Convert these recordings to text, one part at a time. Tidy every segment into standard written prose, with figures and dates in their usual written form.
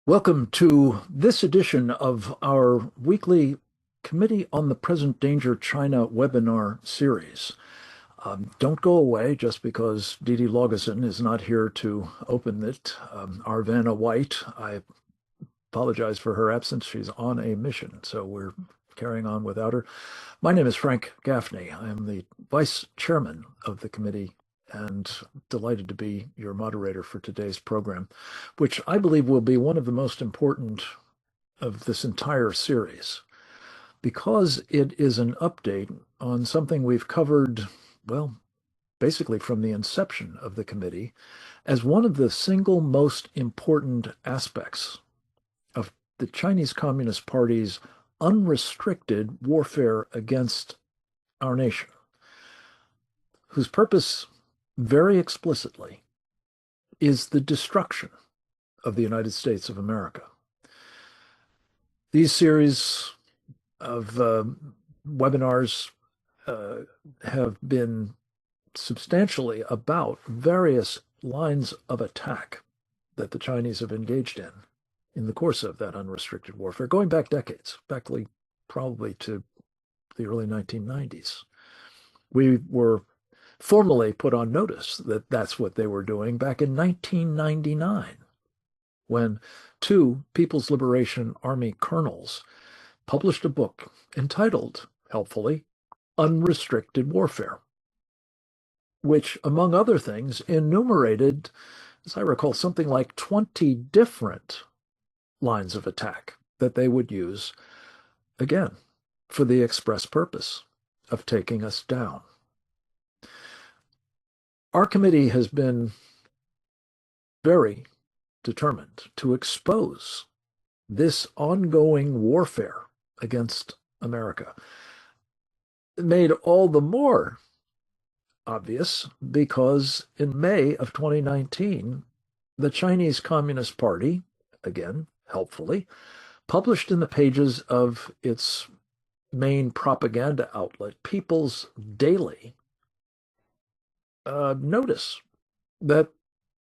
Welcome to this edition of our weekly Committee on the Present Danger China webinar series. Don't go away just because Dee Dee Logison is not here to open it. Arvana White, I apologize for her absence. She's on a mission, so we're carrying on without her. My name is Frank Gaffney. I am the vice chairman of the committee and delighted to be your moderator for today's program, which I believe will be one of the most important of this entire series, because it is an update on something we've covered, well, basically from the inception of the committee, as one of the single most important aspects of the Chinese Communist Party's unrestricted warfare against our nation, whose purpose very explicitly is the destruction of the United States of America. These series of webinars have been substantially about various lines of attack that the Chinese have engaged in the course of that unrestricted warfare, going back decades, probably to the early 1990s. We were formally put on notice that that's what they were doing back in 1999, when two People's Liberation Army colonels published a book entitled, helpfully, Unrestricted Warfare, which, among other things, enumerated, as I recall, something like 20 different lines of attack that they would use, again, for the express purpose of taking us down. Our committee has been very determined to expose this ongoing warfare against America. Made all the more obvious because in May of 2019, the Chinese Communist Party, again, helpfully, published in the pages of its main propaganda outlet, People's Daily, notice that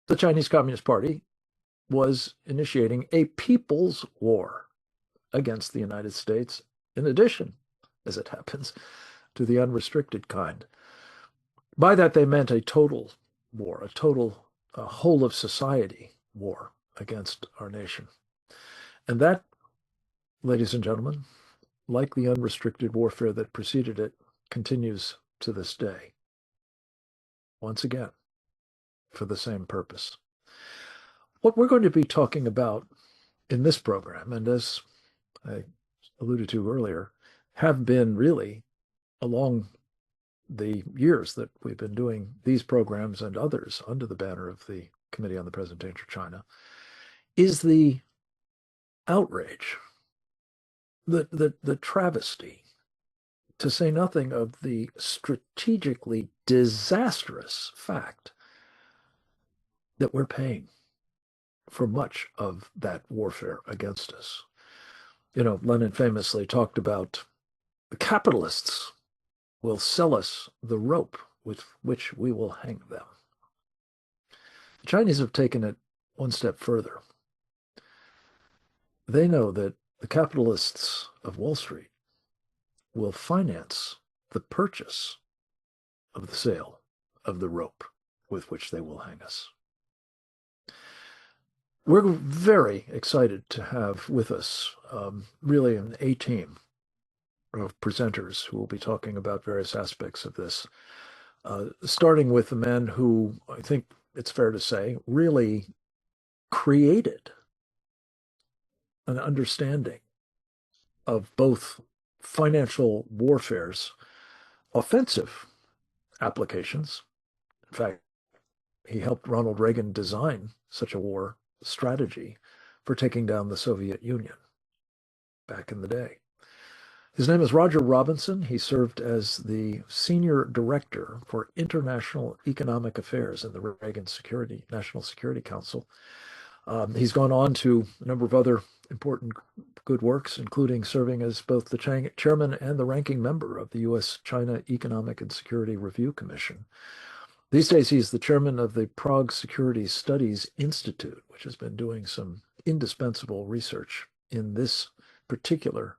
the Chinese Communist Party was initiating a people's war against the United States, in addition, as it happens, to the unrestricted kind. By that, they meant a total war, a whole of society war against our nation. And that, ladies and gentlemen, like the unrestricted warfare that preceded it, continues to this day. Once again, for the same purpose. What we're going to be talking about in this program, and as I alluded to earlier, have been really along the years that we've been doing these programs and others under the banner of the Committee on the Present Danger of China, is the outrage, the travesty, to say nothing of the strategically disastrous fact that we're paying for much of that warfare against us. You know, Lenin famously talked about the capitalists will sell us the rope with which we will hang them. The Chinese have taken it one step further. They know that the capitalists of Wall Street will finance the purchase of the sale of the rope with which they will hang us. We're very excited to have with us really an A-team of presenters who will be talking about various aspects of this, starting with the man who, I think it's fair to say, really created an understanding of both financial warfare's offensive applications. In fact, he helped Ronald Reagan design such a war strategy for taking down the Soviet Union back in the day. His name is Roger Robinson. He served as the Senior Director for International Economic Affairs in the Reagan National Security Council. He's gone on to a number of other important good works, including serving as both the chairman and the ranking member of the U.S.-China Economic and Security Review Commission. These days, he's the chairman of the Prague Security Studies Institute, which has been doing some indispensable research in this particular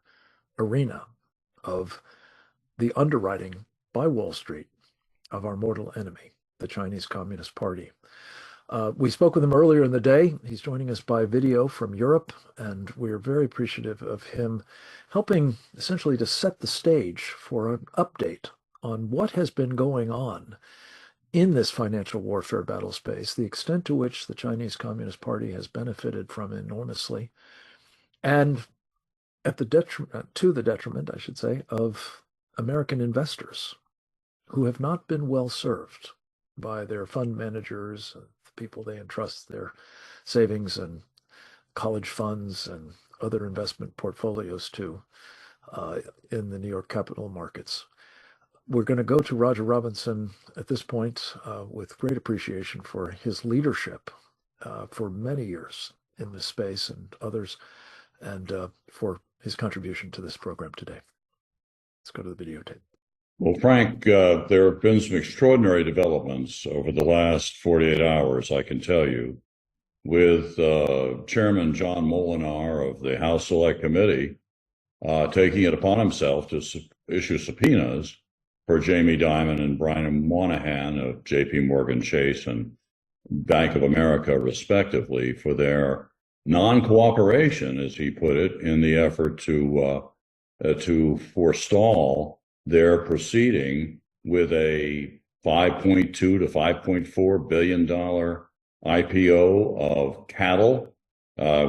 arena of the underwriting by Wall Street of our mortal enemy, the Chinese Communist Party. We spoke with him earlier in the day. He's joining us by video from Europe, and we're very appreciative of him helping essentially to set the stage for an update on what has been going on in this financial warfare battle space, the extent to which the Chinese Communist Party has benefited from enormously, and at the detriment, I should say, of American investors who have not been well served by their fund managers, the people they entrust their savings and college funds and other investment portfolios to in the New York capital markets. We're going to go to Roger Robinson at this point with great appreciation for his leadership for many years in this space and others, and for his contribution to this program today. Let's go to the videotape. Well, Frank, there have been some extraordinary developments over the last 48 hours, I can tell you, with Chairman John Moynihan of the House Select Committee taking it upon himself to issue subpoenas for Jamie Dimon and Brian Moynihan of JPMorgan Chase and Bank of America, respectively, for their non-cooperation, as he put it, in the effort to forestall their proceeding with a $5.2 to $5.4 billion IPO of CATL,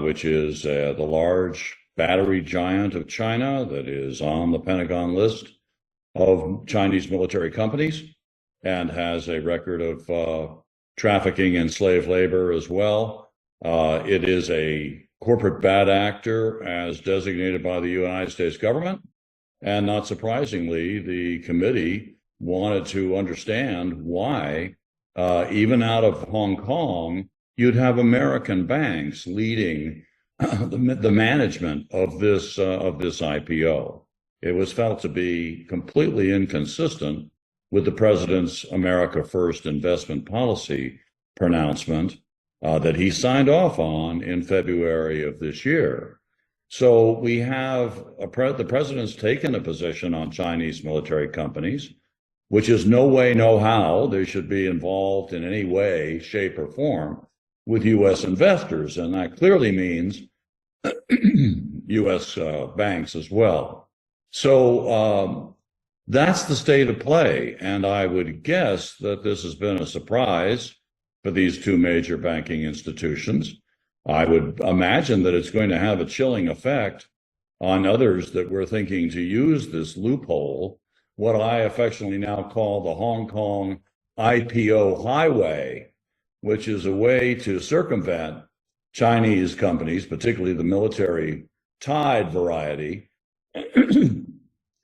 which is the large battery giant of China that is on the Pentagon list of Chinese military companies and has a record of trafficking in slave labor as well. It is a corporate bad actor as designated by the United States government. And not surprisingly, the committee wanted to understand why, even out of Hong Kong, you'd have American banks leading the management of this IPO. It was felt to be completely inconsistent with the president's America First investment policy pronouncement that he signed off on in February of this year. So we have the president's taken a position on Chinese military companies, which is no way, no how they should be involved in any way, shape, or form with U.S. investors. And that clearly means U.S. banks as well. So that's the state of play. And I would guess that this has been a surprise for these two major banking institutions. I would imagine that it's going to have a chilling effect on others that were thinking to use this loophole, what I affectionately now call the Hong Kong IPO highway, which is a way to circumvent Chinese companies, particularly the military tied variety,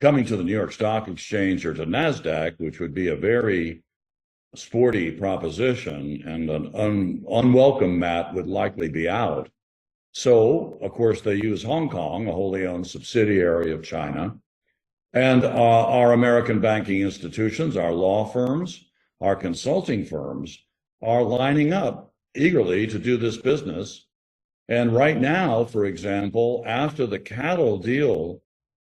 coming to the New York Stock Exchange or to NASDAQ, which would be a very sporty proposition, and an unwelcome mat would likely be out. So, of course, they use Hong Kong, a wholly owned subsidiary of China, and our American banking institutions, our law firms, our consulting firms are lining up eagerly to do this business. And right now, for example, after the CATL deal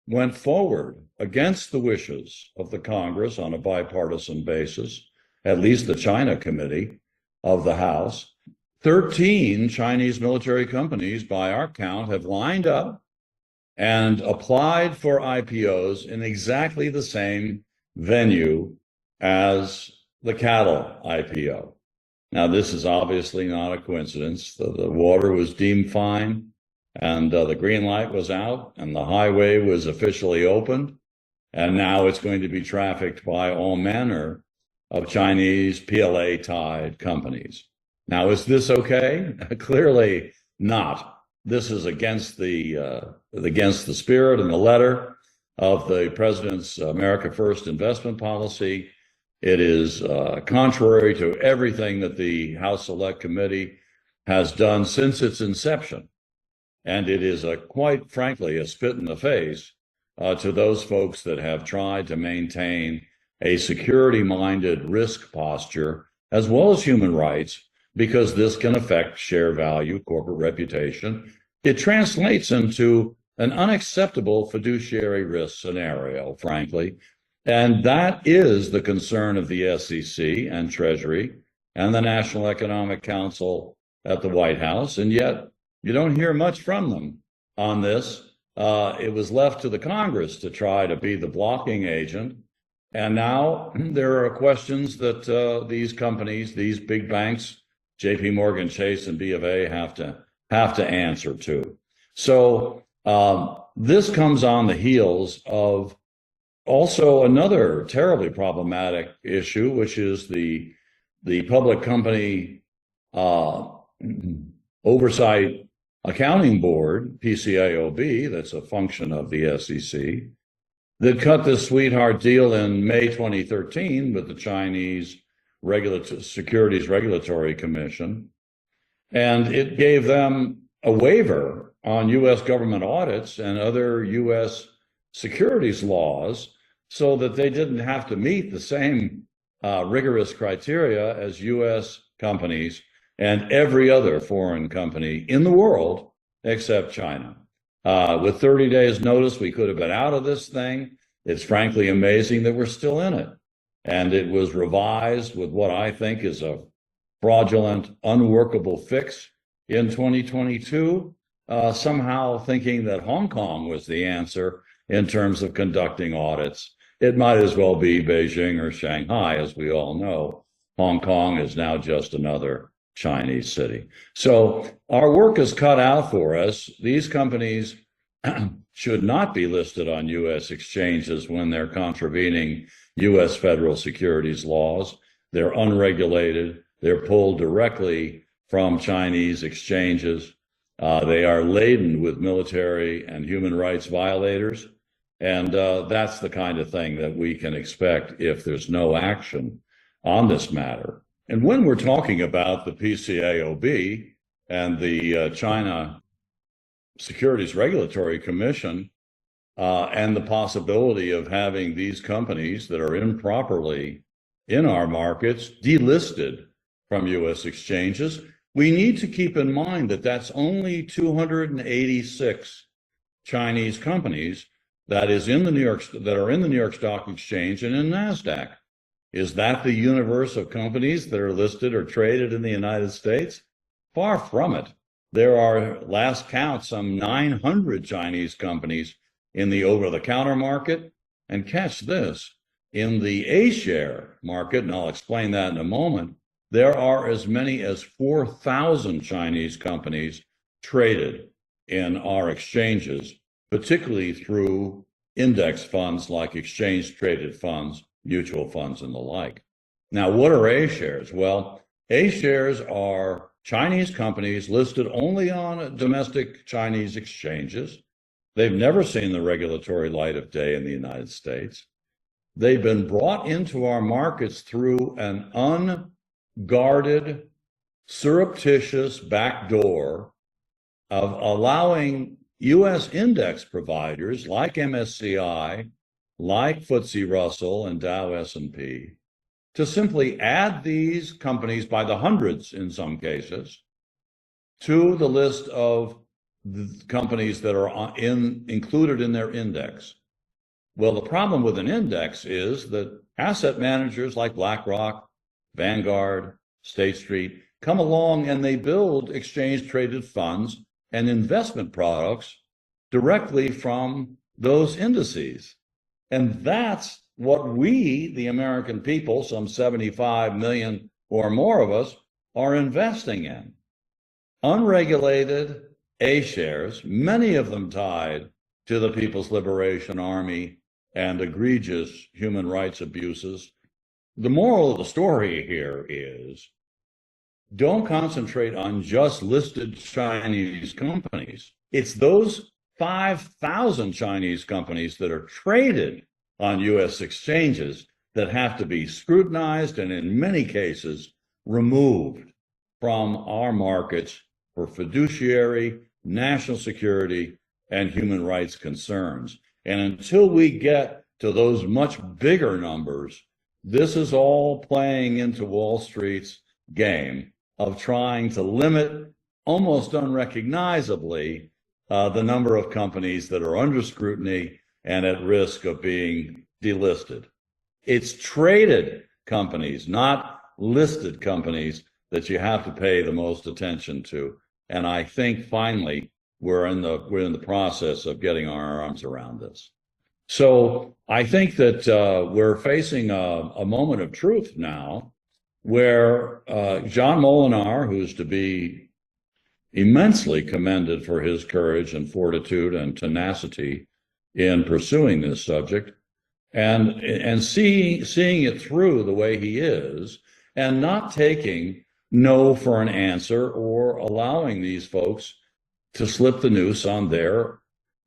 went forward against the wishes of the Congress on a bipartisan basis, at least the China Committee of the House, 13 Chinese military companies, by our count, have lined up and applied for IPOs in exactly the same venue as the CATL IPO. Now, this is obviously not a coincidence. The water was deemed fine, and the green light was out, and the highway was officially opened, and now it's going to be trafficked by all manner of Chinese PLA-tied companies. Now, is this okay? Clearly not. This is against the spirit and the letter of the president's America First investment policy. It is contrary to everything that the House Select Committee has done since its inception. And it is quite frankly a spit in the face to those folks that have tried to maintain a security-minded risk posture, as well as human rights, because this can affect share value, corporate reputation. It translates into an unacceptable fiduciary risk scenario, frankly. And that is the concern of the SEC and Treasury and the National Economic Council at the White House. And yet you don't hear much from them on this. It was left to the Congress to try to be the blocking agent. And now there are questions that these companies, these big banks, JPMorgan, Chase, and B of A have to answer to. So this comes on the heels of also another terribly problematic issue, which is the Public Company Oversight Accounting Board, PCAOB, that's a function of the SEC, that cut this sweetheart deal in May 2013 with the Chinese Securities Regulatory Commission. And it gave them a waiver on U.S. government audits and other U.S. securities laws so that they didn't have to meet the same rigorous criteria as U.S. companies and every other foreign company in the world except China. With 30 days notice, we could have been out of this thing. It's frankly amazing that we're still in it. And it was revised with what I think is a fraudulent, unworkable fix in 2022, somehow thinking that Hong Kong was the answer in terms of conducting audits. It might as well be Beijing or Shanghai, as we all know. Hong Kong is now just another Chinese city. So our work is cut out for us. These companies should not be listed on U.S. exchanges when they're contravening U.S. federal securities laws. They're unregulated. They're pulled directly from Chinese exchanges. They are laden with military and human rights violators. And that's the kind of thing that we can expect if there's no action on this matter. And when we're talking about the PCAOB and the China Securities Regulatory Commission and the possibility of having these companies that are improperly in our markets delisted from U.S. exchanges, we need to keep in mind that that's only 286 Chinese companies that are in the New York Stock Exchange and in NASDAQ. Is that the universe of companies that are listed or traded in the United States? Far from it. There are, last count, some 900 Chinese companies in the over-the-counter market. And catch this, in the A-share market, and I'll explain that in a moment, there are as many as 4,000 Chinese companies traded in our exchanges, particularly through index funds like exchange-traded funds, mutual funds, and the like. Now, what are A-shares? Well, A-shares are Chinese companies listed only on domestic Chinese exchanges. They've never seen the regulatory light of day in the United States. They've been brought into our markets through an unguarded, surreptitious backdoor of allowing U.S. index providers like MSCI, like FTSE Russell and Dow S&P, to simply add these companies by the hundreds in some cases to the list of the companies that are included in their index. Well, the problem with an index is that asset managers like BlackRock, Vanguard, State Street come along and they build exchange-traded funds and investment products directly from those indices. And that's what we, the American people, some 75 million or more of us, are investing in. Unregulated A-shares, many of them tied to the People's Liberation Army and egregious human rights abuses. The moral of the story here is, don't concentrate on just listed Chinese companies. It's those 5,000 Chinese companies that are traded on U.S. exchanges that have to be scrutinized and in many cases removed from our markets for fiduciary, national security, and human rights concerns. And until we get to those much bigger numbers, this is all playing into Wall Street's game of trying to limit almost unrecognizably the number of companies that are under scrutiny and at risk of being delisted. It's traded companies, not listed companies, that you have to pay the most attention to. And I think finally we're in the process of getting our arms around this. So I think that we're facing a moment of truth now where John Moynihan, who's to be immensely commended for his courage and fortitude and tenacity in pursuing this subject, and seeing it through the way he is, and not taking no for an answer or allowing these folks to slip the noose on their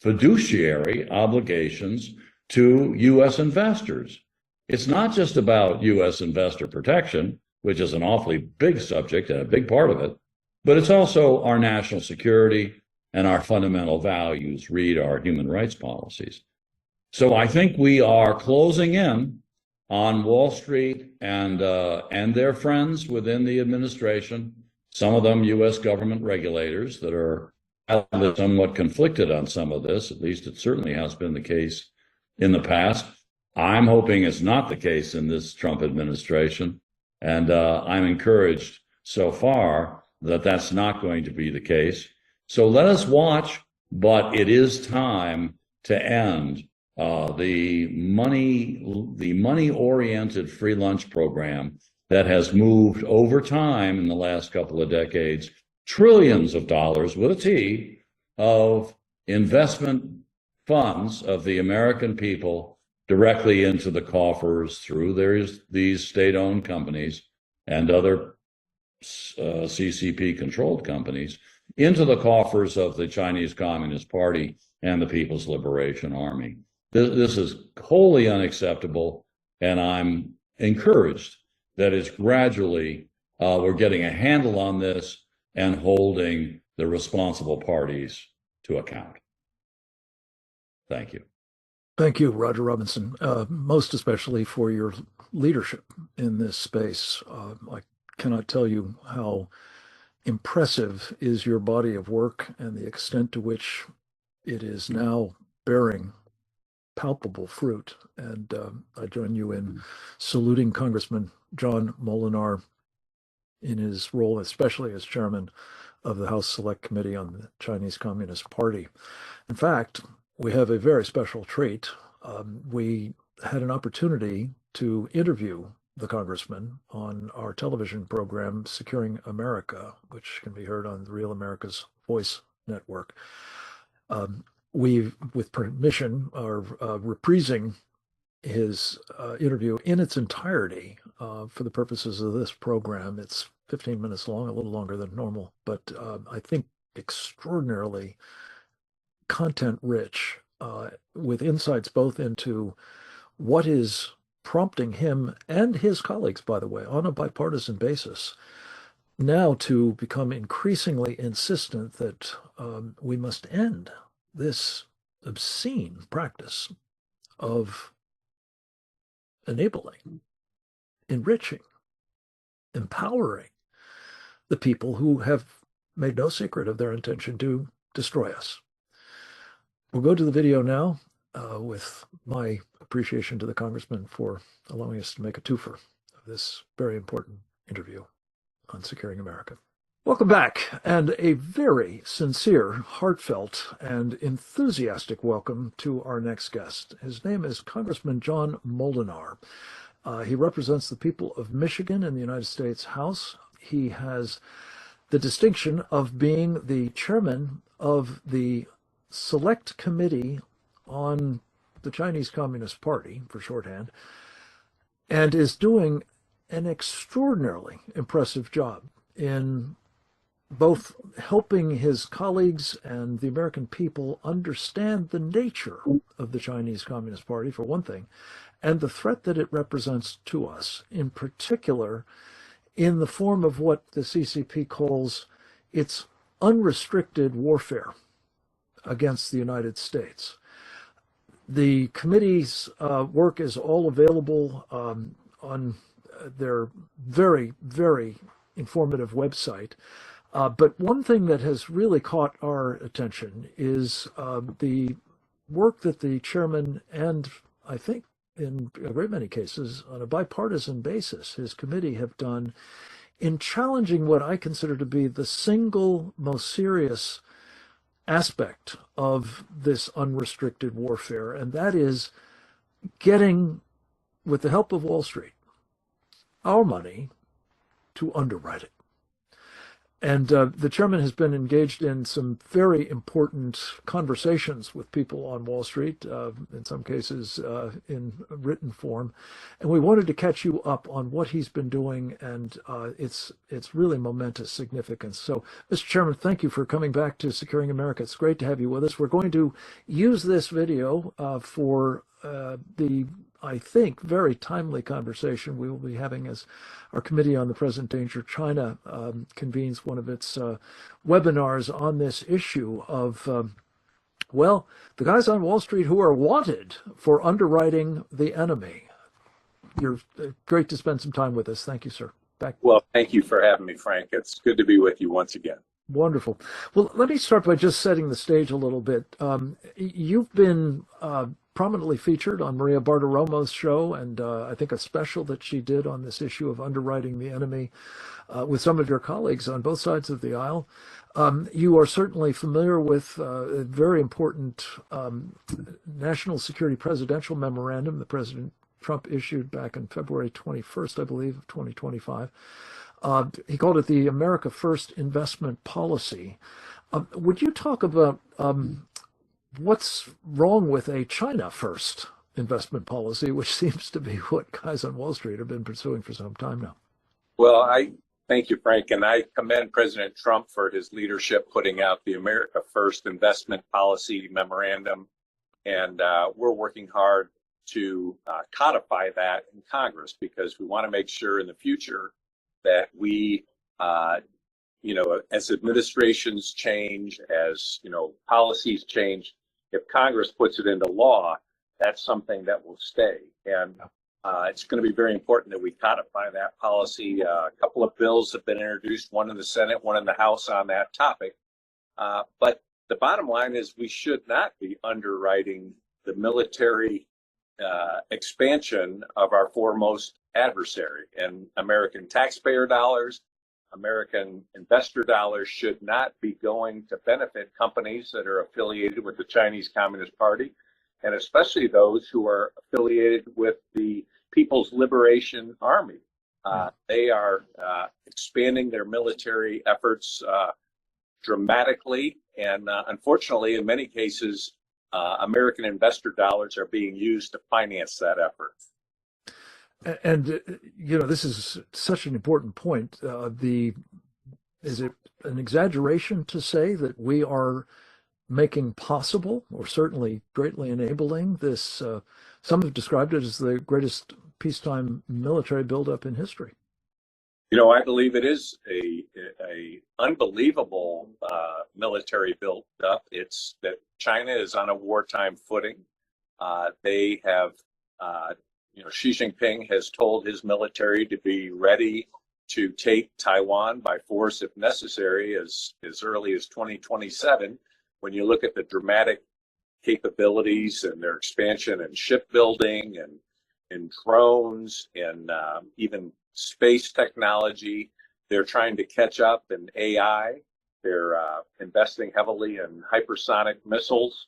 fiduciary obligations to U.S. investors. It's not just about U.S. investor protection, which is an awfully big subject and a big part of it, but it's also our national security and our fundamental values, read our human rights policies. So I think we are closing in on Wall Street and their friends within the administration, some of them U.S. government regulators that are somewhat conflicted on some of this. At least it certainly has been the case in the past. I'm hoping it's not the case in this Trump administration, and I'm encouraged so far that that's not going to be the case. So let us watch, but it is time to end the money-oriented free lunch program that has moved over time in the last couple of decades trillions of dollars with a T of investment funds of the American people directly into the coffers through these state-owned companies and other CCP-controlled companies into the coffers of the Chinese Communist Party and the People's Liberation Army. This is wholly unacceptable, and I'm encouraged that it's gradually we're getting a handle on this and holding the responsible parties to account. Thank you. Thank you, Roger Robinson, most especially for your leadership in this space. I cannot tell you how impressive is your body of work and the extent to which it is now bearing palpable fruit. And I join you in saluting Congressman John Moynihan in his role, especially as chairman of the House Select Committee on the Chinese Communist Party. In fact, we have a very special treat. We had an opportunity to interview the congressman on our television program, Securing America, which can be heard on the Real America's Voice Network. We, with permission, are reprising his interview in its entirety for the purposes of this program. It's 15 minutes long, a little longer than normal, but I think extraordinarily content-rich, with insights both into what is prompting him and his colleagues, by the way, on a bipartisan basis, now to become increasingly insistent that we must end this obscene practice of enabling, enriching, empowering the people who have made no secret of their intention to destroy us. We'll go to the video now with my appreciation to the congressman for allowing us to make a twofer of this very important interview on Securing America. Welcome back, and a very sincere, heartfelt, and enthusiastic welcome to our next guest. His name is Congressman John Moynihan. He represents the people of Michigan in the United States House. He has the distinction of being the chairman of the Select Committee on the Chinese Communist Party, for shorthand, and is doing an extraordinarily impressive job in both helping his colleagues and the American people understand the nature of the Chinese Communist Party, for one thing, and the threat that it represents to us, in particular in the form of what the CCP calls its unrestricted warfare against the United States. The committee's work is all available on their very, very informative website. But one thing that has really caught our attention is the work that the chairman and I think in a great many cases on a bipartisan basis, his committee have done in challenging what I consider to be the single most serious aspect of this unrestricted warfare, and that is getting, with the help of Wall Street, our money to underwrite it. And the chairman has been engaged in some very important conversations with people on Wall Street, in some cases in written form. And we wanted to catch you up on what he's been doing, and it's really momentous significance. So, Mr. Chairman, thank you for coming back to Securing America. It's great to have you with us. We're going to use this video for the, I think, very timely conversation we will be having as our Committee on the Present Danger China convenes one of its webinars on this issue of, well, the guys on Wall Street who are wanted for underwriting the enemy. You're great to spend some time with us. Thank you, sir. Back. Well, thank you for having me, Frank. It's good to be with you once again. Wonderful. Well, let me start by just setting the stage a little bit. You've been prominently featured on Maria Bartiromo's show, and I think a special that she did on this issue of underwriting the enemy with some of your colleagues on both sides of the aisle. You are certainly familiar with a very important national security presidential memorandum that President Trump issued back on February 21st, I believe, of 2025. He called it the America First Investment Policy. Would you talk about what's wrong with a China First investment policy, which seems to be what guys on Wall Street have been pursuing for some time now? Well, I thank you, Frank, and I commend President Trump for his leadership putting out the America First Investment Policy Memorandum, and we're working hard to codify that in Congress because we want to make sure in the future that we, as administrations change, as, policies change, if Congress puts it into law, that's something that will stay. And it's going to be very important that we codify that policy. A couple of bills have been introduced, one in the Senate, one in the House on that topic. But the bottom line is we should not be underwriting the military expansion of our foremost adversary. And American taxpayer dollars, American investor dollars should not be going to benefit companies that are affiliated with the Chinese Communist Party, and especially those who are affiliated with the People's Liberation Army. They are expanding their military efforts dramatically, and unfortunately, in many cases, American investor dollars are being used to finance that effort. And, this is such an important point. Is it an exaggeration to say that we are making possible, or certainly greatly enabling, this, some have described it as the greatest peacetime military buildup in history? I believe it is a unbelievable military buildup. It's that China is on a wartime footing. They have Xi Jinping has told his military to be ready to take Taiwan by force if necessary as early as 2027. When you look at the dramatic capabilities and their expansion in shipbuilding and in drones and even space technology, they're trying to catch up in AI. They're investing heavily in hypersonic missiles.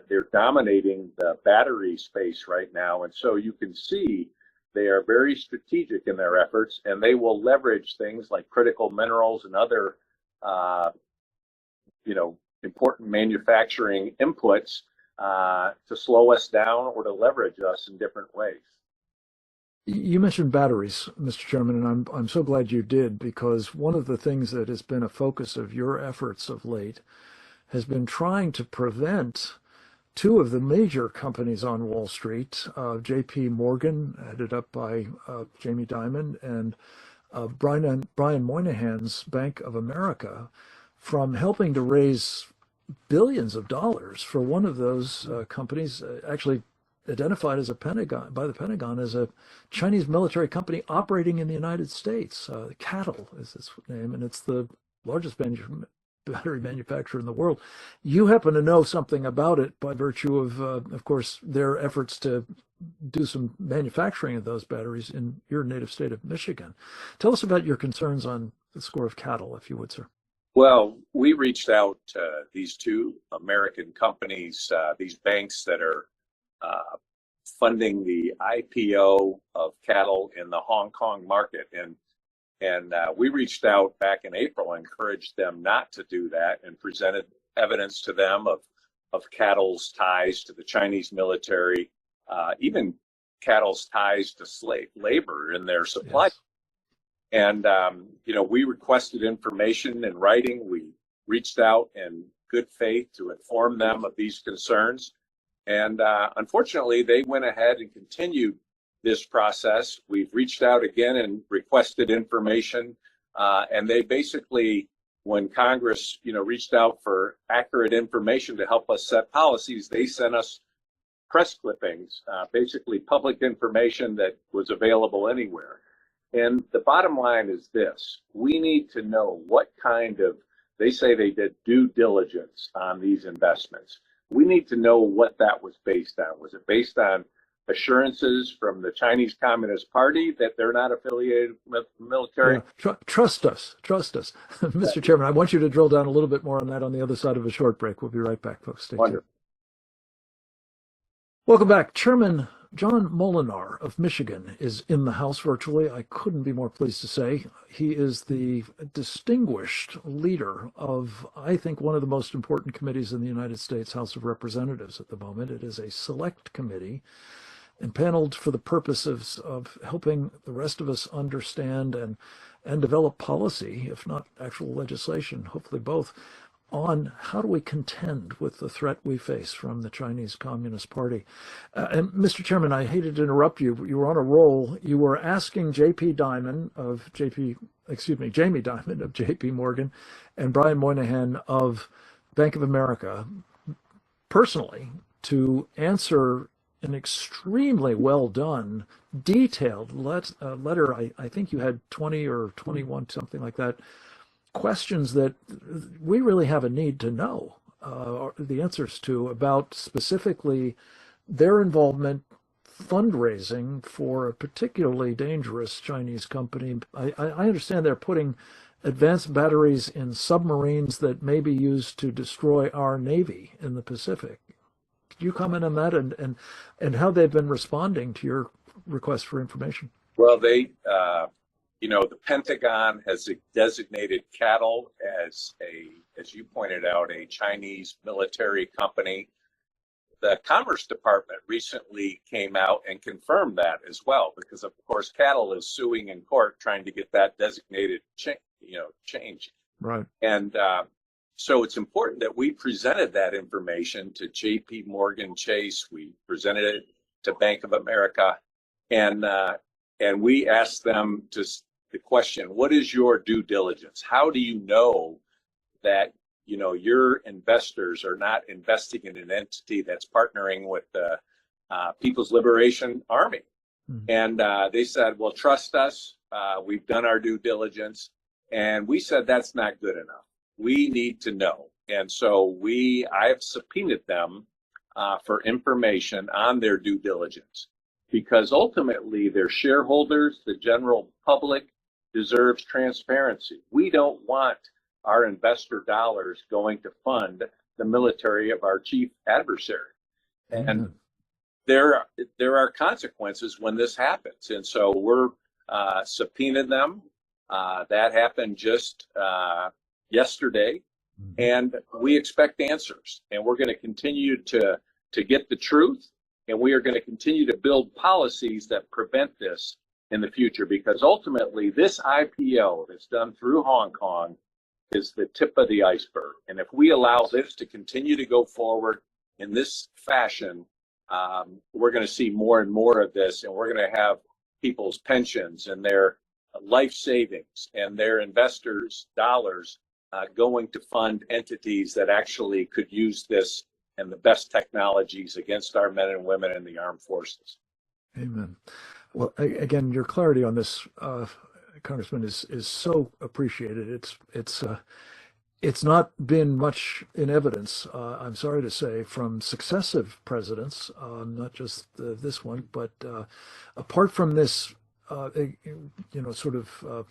They're dominating the battery space right now. And so you can see they are very strategic in their efforts, and they will leverage things like critical minerals and other, important manufacturing inputs to slow us down or to leverage us in different ways. You mentioned batteries, Mr. Chairman, and I'm so glad you did, because one of the things that has been a focus of your efforts of late has been trying to prevent two of the major companies on Wall Street, JPMorgan, headed up by Jamie Dimon, and Brian Moynihan's Bank of America, from helping to raise billions of dollars for one of those companies, actually identified as by the Pentagon as a Chinese military company operating in the United States. CATL is its name, and it's the largest battery manufacturer in the world. You happen to know something about it by virtue of course, their efforts to do some manufacturing of those batteries in your native state of Michigan. Tell us about your concerns on the score of CATL, if you would, sir. Well, we reached out to these two American companies, these banks that are funding the IPO of CATL in the Hong Kong market. And we reached out back in April, encouraged them not to do that, and presented evidence to them of CATL's ties to the Chinese military, even CATL's ties to slave labor in their supply. Yes. And, we requested information in writing. We reached out in good faith to inform them of these concerns. And unfortunately, they went ahead and continued this process. We've reached out again and requested information. And they basically, when Congress, reached out for accurate information to help us set policies, they sent us press clippings, basically public information that was available anywhere. And the bottom line is this: we need to know what kind of, they say they did due diligence on these investments. We need to know what that was based on. Was it based on assurances from the Chinese Communist Party that they're not affiliated with the military? Yeah. Trust us. Mr. Chairman, I want you to drill down a little bit more on that on the other side of a short break. We'll be right back, folks. Stay tuned. Welcome back. Chairman John Molinar of Michigan is in the House virtually. I couldn't be more pleased to say. He is the distinguished leader of, I think, one of the most important committees in the United States House of Representatives at the moment. It is a select committee impaneled for the purpose of helping the rest of us understand and develop policy, if not actual legislation, hopefully both, on how do we contend with the threat we face from the Chinese Communist Party. And Mr. Chairman, I hated to interrupt you, but you were on a roll. You were asking Jamie Dimon of JPMorgan and Brian Moynihan of Bank of America personally to answer an extremely well done, detailed letter. I think you had 20 or 21, something like that, questions that we really have a need to know the answers to, about specifically their involvement fundraising for a particularly dangerous Chinese company. I understand they're putting advanced batteries in submarines that may be used to destroy our Navy in the Pacific. Could you comment on that and how they've been responding to your request for information? Well, they the Pentagon has designated CATL as you pointed out, a Chinese military company. The Commerce Department recently came out and confirmed that as well, because of course CATL is suing in court trying to get that designated changed. Right. And so it's important that we presented that information to JPMorgan Chase. We presented it to Bank of America, and we asked them the question, what is your due diligence? How do you know that, your investors are not investing in an entity that's partnering with the People's Liberation Army? Mm-hmm. And they said, well, trust us. We've done our due diligence. And we said, that's not good enough. We need to know. And so I have subpoenaed them for information on their due diligence, because ultimately their shareholders, the general public, deserves transparency. We don't want our investor dollars going to fund the military of our chief adversary. Mm-hmm. And there are consequences when this happens. And so we're subpoenaed them. That happened just yesterday. Mm-hmm. And we expect answers. And we're going to continue to get the truth. And we are going to continue to build policies that prevent this in the future, because ultimately this IPO that's done through Hong Kong is the tip of the iceberg. And if we allow this to continue to go forward in this fashion, we're going to see more and more of this, and we're going to have people's pensions and their life savings and their investors' dollars going to fund entities that actually could use this and the best technologies against our men and women in the armed forces. Amen. Well, again, your clarity on this, Congressman, is so appreciated. It's not been much in evidence, I'm sorry to say, from successive presidents, not just this one, but apart from this, sort of,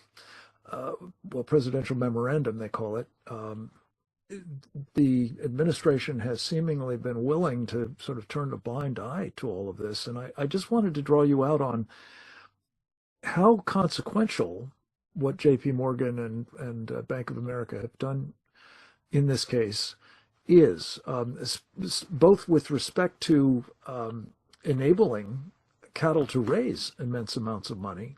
presidential memorandum, they call it. The administration has seemingly been willing to sort of turn a blind eye to all of this. And I just wanted to draw you out on how consequential what JPMorgan and Bank of America have done in this case is, both with respect to enabling CATL to raise immense amounts of money,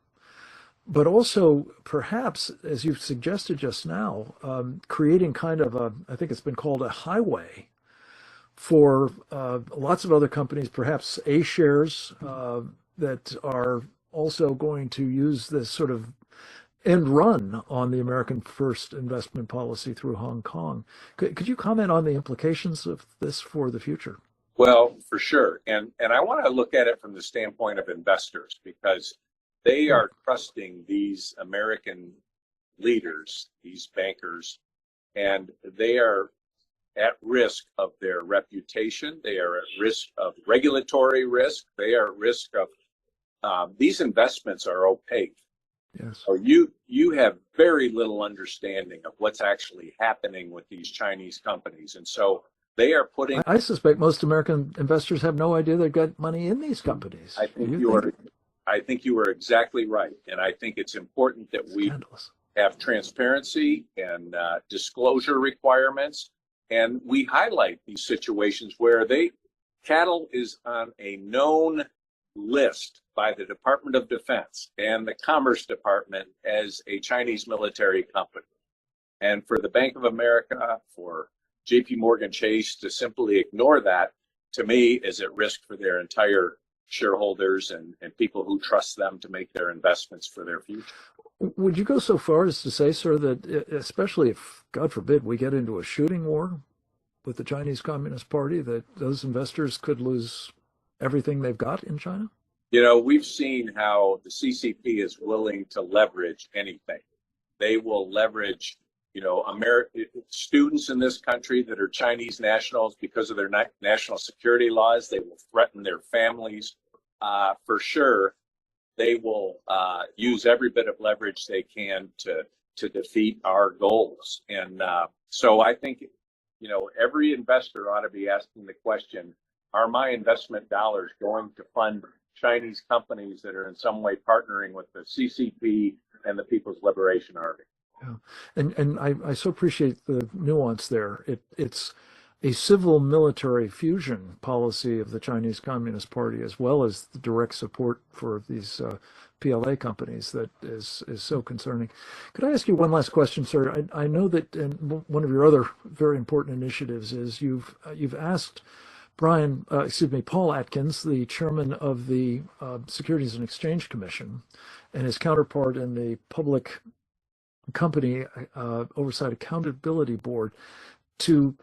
but also perhaps, as you've suggested just now, creating kind of I think it's been called a highway for lots of other companies, perhaps A shares that are also going to use this sort of end run on the American first investment policy through Hong Kong. Could you comment on the implications of this for the future? Well, for sure. And I want to look at it from the standpoint of investors, because they are trusting these American leaders, these bankers, and they are at risk of their reputation. They are at risk of regulatory risk. They are at risk of these investments are opaque. Yes. So you have very little understanding of what's actually happening with these Chinese companies. And so they are putting... I suspect most American investors have no idea they've got money in these companies. I think you are exactly right. And I think it's important that we have transparency and disclosure requirements. And we highlight these situations where CATL is on a known list by the Department of Defense and the Commerce Department as a Chinese military company. And for the Bank of America, for JPMorgan Chase to simply ignore that, to me, is at risk for their entire shareholders and people who trust them to make their investments for their future. Would you go so far as to say, sir, that especially if, God forbid, we get into a shooting war with the Chinese Communist Party, that those investors could lose everything they've got in China? You know, we've seen how the CCP is willing to leverage anything. They will leverage, students in this country that are Chinese nationals because of their national security laws. They will threaten their families. For sure, they will use every bit of leverage they can to defeat our goals. And so I think, every investor ought to be asking the question, are my investment dollars going to fund Chinese companies that are in some way partnering with the CCP and the People's Liberation Army? Yeah. And I so appreciate the nuance there. It's a civil military fusion policy of the Chinese Communist Party, as well as the direct support for these PLA companies, that is so concerning. Could I ask you one last question, sir? I know that one of your other very important initiatives is you've asked Paul Atkins, the chairman of the Securities and Exchange Commission, and his counterpart in the Public Company Oversight Accountability Board, to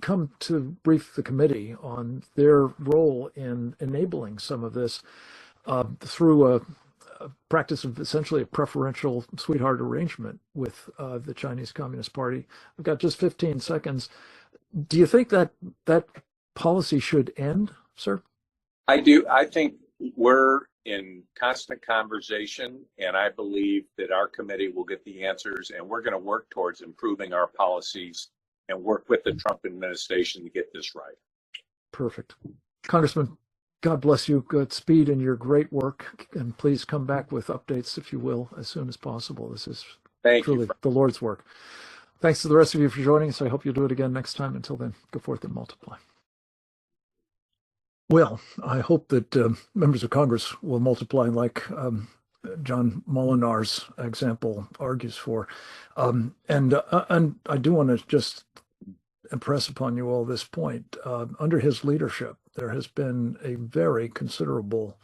come to brief the committee on their role in enabling some of this through a practice of essentially a preferential sweetheart arrangement with the Chinese Communist Party. I've got just 15 seconds. Do you think that policy should end, sir? I do. I think we're in constant conversation, and I believe that our committee will get the answers, and we're going to work towards improving our policies and work with the Trump administration to get this right. Perfect. Congressman, God bless you. Good speed in your great work, and please come back with updates, if you will, as soon as possible. This is truly the Lord's work. Thanks to the rest of you for joining us. I hope you'll do it again next time. Until then, go forth and multiply. Well, I hope that members of Congress will multiply like John Molinar's example argues for. And I do want to just impress upon you all this point. Under his leadership, there has been a very considerable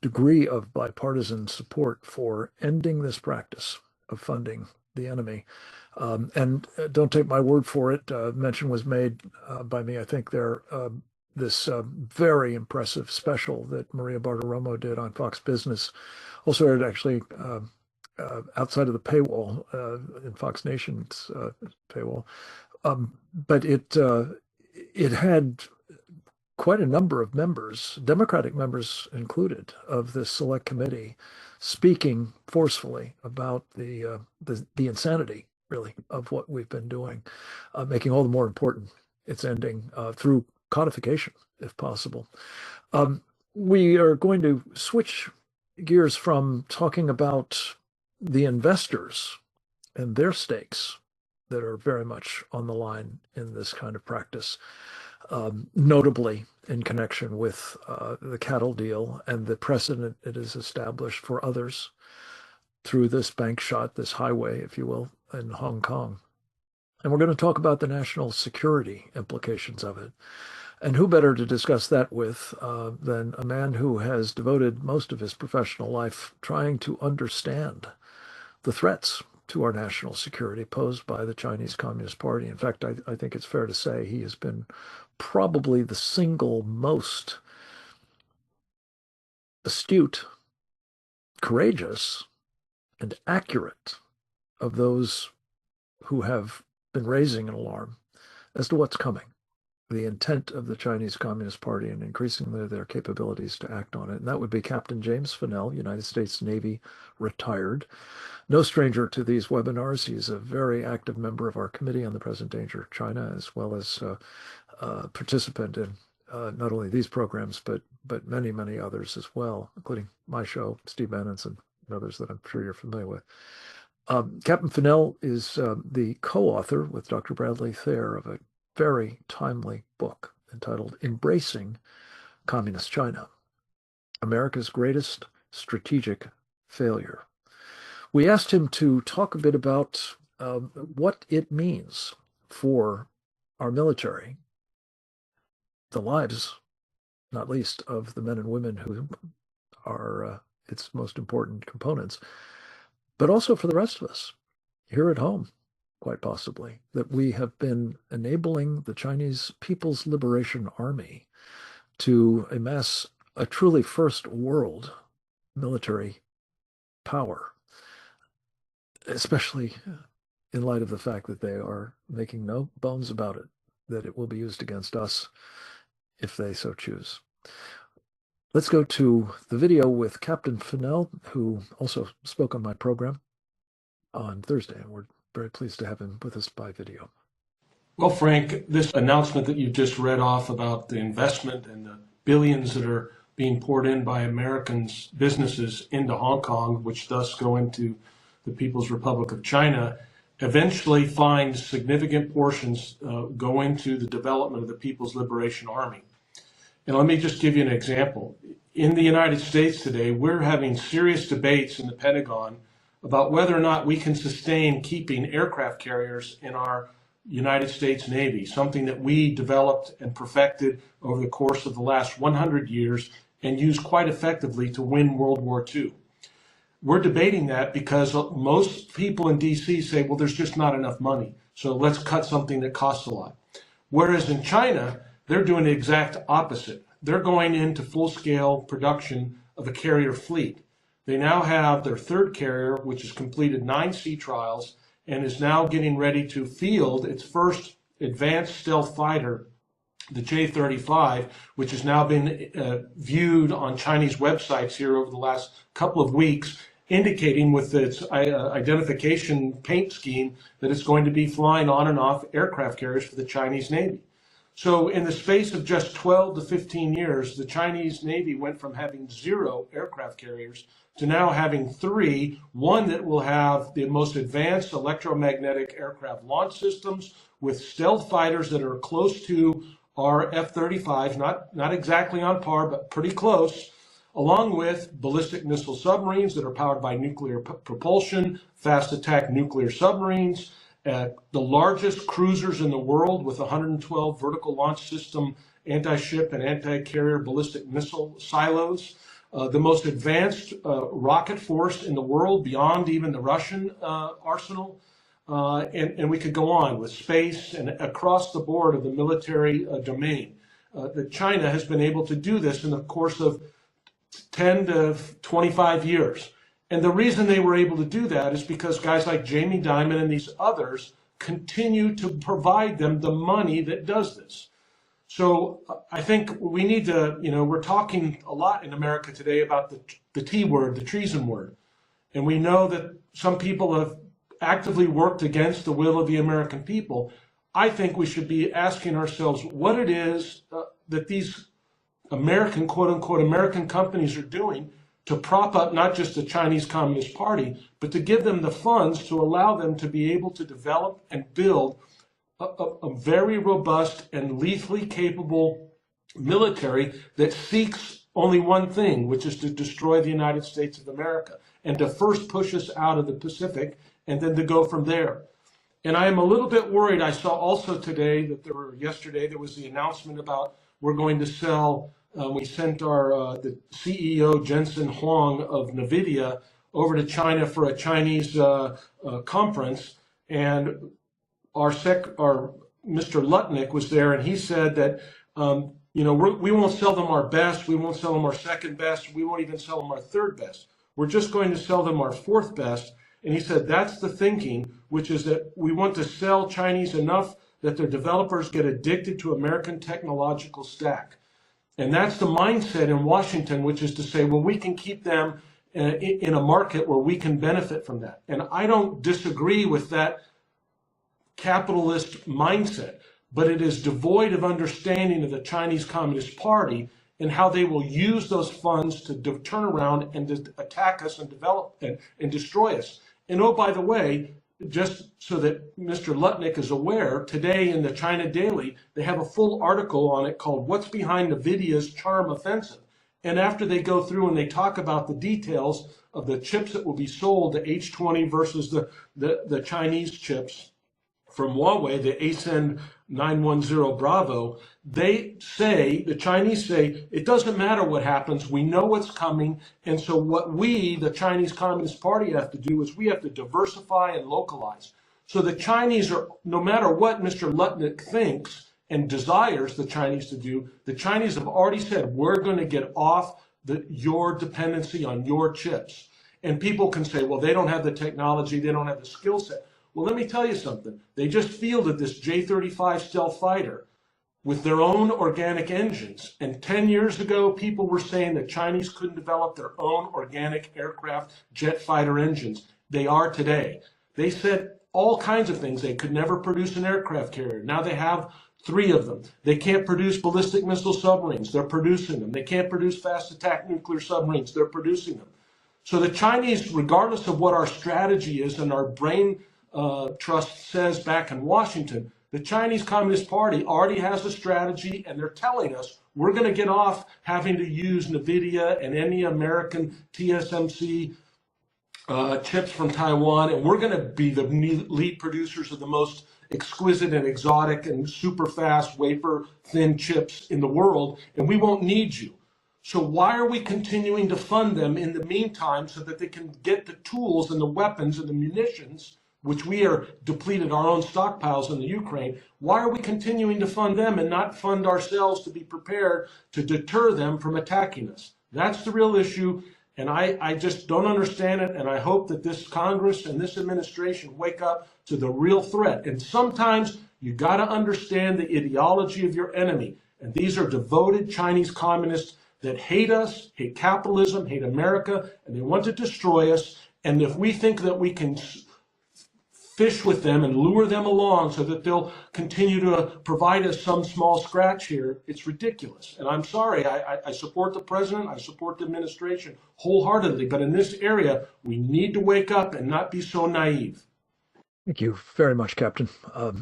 degree of bipartisan support for ending this practice of funding the enemy. And don't take my word for it. Mention was made by me. I think this very impressive special that Maria Bartiromo did on Fox Business also aired actually outside of the paywall in Fox Nation's paywall. But it had quite a number of members, Democratic members included, of this select committee, speaking forcefully about the insanity, really, of what we've been doing, making all the more important its ending through codification, if possible. We are going to switch gears from talking about the investors and their stakes that are very much on the line in this kind of practice, notably in connection with the CATL deal and the precedent it has established for others through this bank shot, this highway, if you will, in Hong Kong. And we're going to talk about the national security implications of it. And who better to discuss that with than a man who has devoted most of his professional life trying to understand the threats to our national security posed by the Chinese Communist Party. In fact, I think it's fair to say he has been probably the single most astute, courageous, and accurate of those who have been raising an alarm as to what's coming, the intent of the Chinese Communist Party, and increasingly their capabilities to act on it. And that would be Captain James Fennell, United States Navy, retired. No stranger to these webinars. He's a very active member of our Committee on the Present Danger of China, as well as a participant in not only these programs, but many, many others as well, including my show, Steve Bannon's, and others that I'm sure you're familiar with. Captain Fennell is the co-author with Dr. Bradley Thayer of a very timely book entitled Embracing Communist China, America's Greatest Strategic Failure. We asked him to talk a bit about what it means for our military, the lives, not least, of the men and women who are its most important components, but also for the rest of us here at home, quite possibly, that we have been enabling the Chinese People's Liberation Army to amass a truly first world military power, especially in light of the fact that they are making no bones about it, that it will be used against us if they so choose. Let's go to the video with Captain Fennell, who also spoke on my program on Thursday, and we're very pleased to have him with us by video. Well, Frank, this announcement that you just read off about the investment and the billions that are being poured in by Americans' businesses into Hong Kong, which thus go into the People's Republic of China, eventually find significant portions go into the development of the People's Liberation Army. And let me just give you an example. In the United States today, we're having serious debates in the Pentagon about whether or not we can sustain keeping aircraft carriers in our United States Navy, something that we developed and perfected over the course of the last 100 years and used quite effectively to win World War II. We're debating that because most people in DC say, well, there's just not enough money, so let's cut something that costs a lot. Whereas in China, they're doing the exact opposite. They're going into full-scale production of a carrier fleet. They now have their third carrier, which has completed 9 sea trials and is now getting ready to field its first advanced stealth fighter, the J-35, which has now been viewed on Chinese websites here over the last couple of weeks, indicating with its identification paint scheme that it's going to be flying on and off aircraft carriers for the Chinese Navy. So in the space of just 12 to 15 years, the Chinese Navy went from having 0 aircraft carriers to now having 3, one that will have the most advanced electromagnetic aircraft launch systems with stealth fighters that are close to our F-35s, not exactly on par, but pretty close, along with ballistic missile submarines that are powered by nuclear propulsion, fast attack nuclear submarines, the largest cruisers in the world with 112 vertical launch system anti-ship and anti-carrier ballistic missile silos, the most advanced rocket force in the world, beyond even the Russian arsenal. And we could go on with space and across the board of the military domain. That China has been able to do this in the course of 10 to 25 years. And the reason they were able to do that is because guys like Jamie Dimon and these others continue to provide them the money that does this. So I think we need to, we're talking a lot in America today about the T word, the treason word. And we know that some people have actively worked against the will of the American people. I think we should be asking ourselves what it is that these American, quote unquote, American companies are doing to prop up not just the Chinese Communist Party, but to give them the funds to allow them to be able to develop and build a very robust and lethally capable military that seeks only one thing, which is to destroy the United States of America and to first push us out of the Pacific and then to go from there. And I am a little bit worried. I saw also today that yesterday there was the announcement about we're going to sell. We sent the CEO Jensen Huang of NVIDIA over to China for a Chinese conference, and our Mr. Lutnick was there, and he said that we won't sell them our best, we won't sell them our second best, we won't even sell them our third best. We're just going to sell them our fourth best. And he said that's the thinking, which is that we want to sell Chinese enough that their developers get addicted to American technological stack. And that's the mindset in Washington, which is to say, well, we can keep them in a market where we can benefit from that. And I don't disagree with that capitalist mindset, but it is devoid of understanding of the Chinese Communist Party and how they will use those funds to turn around and to attack us and develop and destroy us. And oh, by the way, just so that Mr. Lutnick is aware, today in the China Daily, they have a full article on it called What's Behind NVIDIA's Charm Offensive. And after they go through and they talk about the details of the chips that will be sold, the H20 versus the Chinese chips from Huawei, the ASEN 910 Bravo, the Chinese say, it doesn't matter what happens, we know what's coming, and so what we, the Chinese Communist Party, have to do is we have to diversify and localize. So the Chinese are, no matter what Mr. Lutnick thinks and desires the Chinese to do, the Chinese have already said, we're going to get off your dependency on your chips. And people can say, well, they don't have the technology, they don't have the skill set. Well, let me tell you something. They just fielded this J-35 stealth fighter with their own organic engines. And 10 years ago, people were saying that Chinese couldn't develop their own organic aircraft jet fighter engines. They are today. They said all kinds of things. They could never produce an aircraft carrier. Now they have 3 of them. They can't produce ballistic missile submarines. They're producing them. They can't produce fast attack nuclear submarines. They're producing them. So the Chinese, regardless of what our strategy is and our brain trust says back in Washington, the Chinese Communist Party already has a strategy, and they're telling us we're going to get off having to use NVIDIA and any American TSMC chips from Taiwan, and we're going to be the lead producers of the most exquisite and exotic and super fast wafer thin chips in the world, and we won't need you. So why are we continuing to fund them in the meantime so that they can get the tools and the weapons and the munitions, which we are depleted our own stockpiles in the Ukraine? Why are we continuing to fund them and not fund ourselves to be prepared to deter them from attacking us? That's the real issue, and I just don't understand it, and I hope that this Congress and this administration wake up to the real threat. And sometimes you got to understand the ideology of your enemy, and these are devoted Chinese communists that hate us, hate capitalism, hate America, and they want to destroy us. And if we think that we can fish with them and lure them along so that they'll continue to provide us some small scratch here, it's ridiculous. And I'm sorry, I support the president, I support the administration wholeheartedly, but in this area, we need to wake up and not be so naive. Thank you very much, Captain.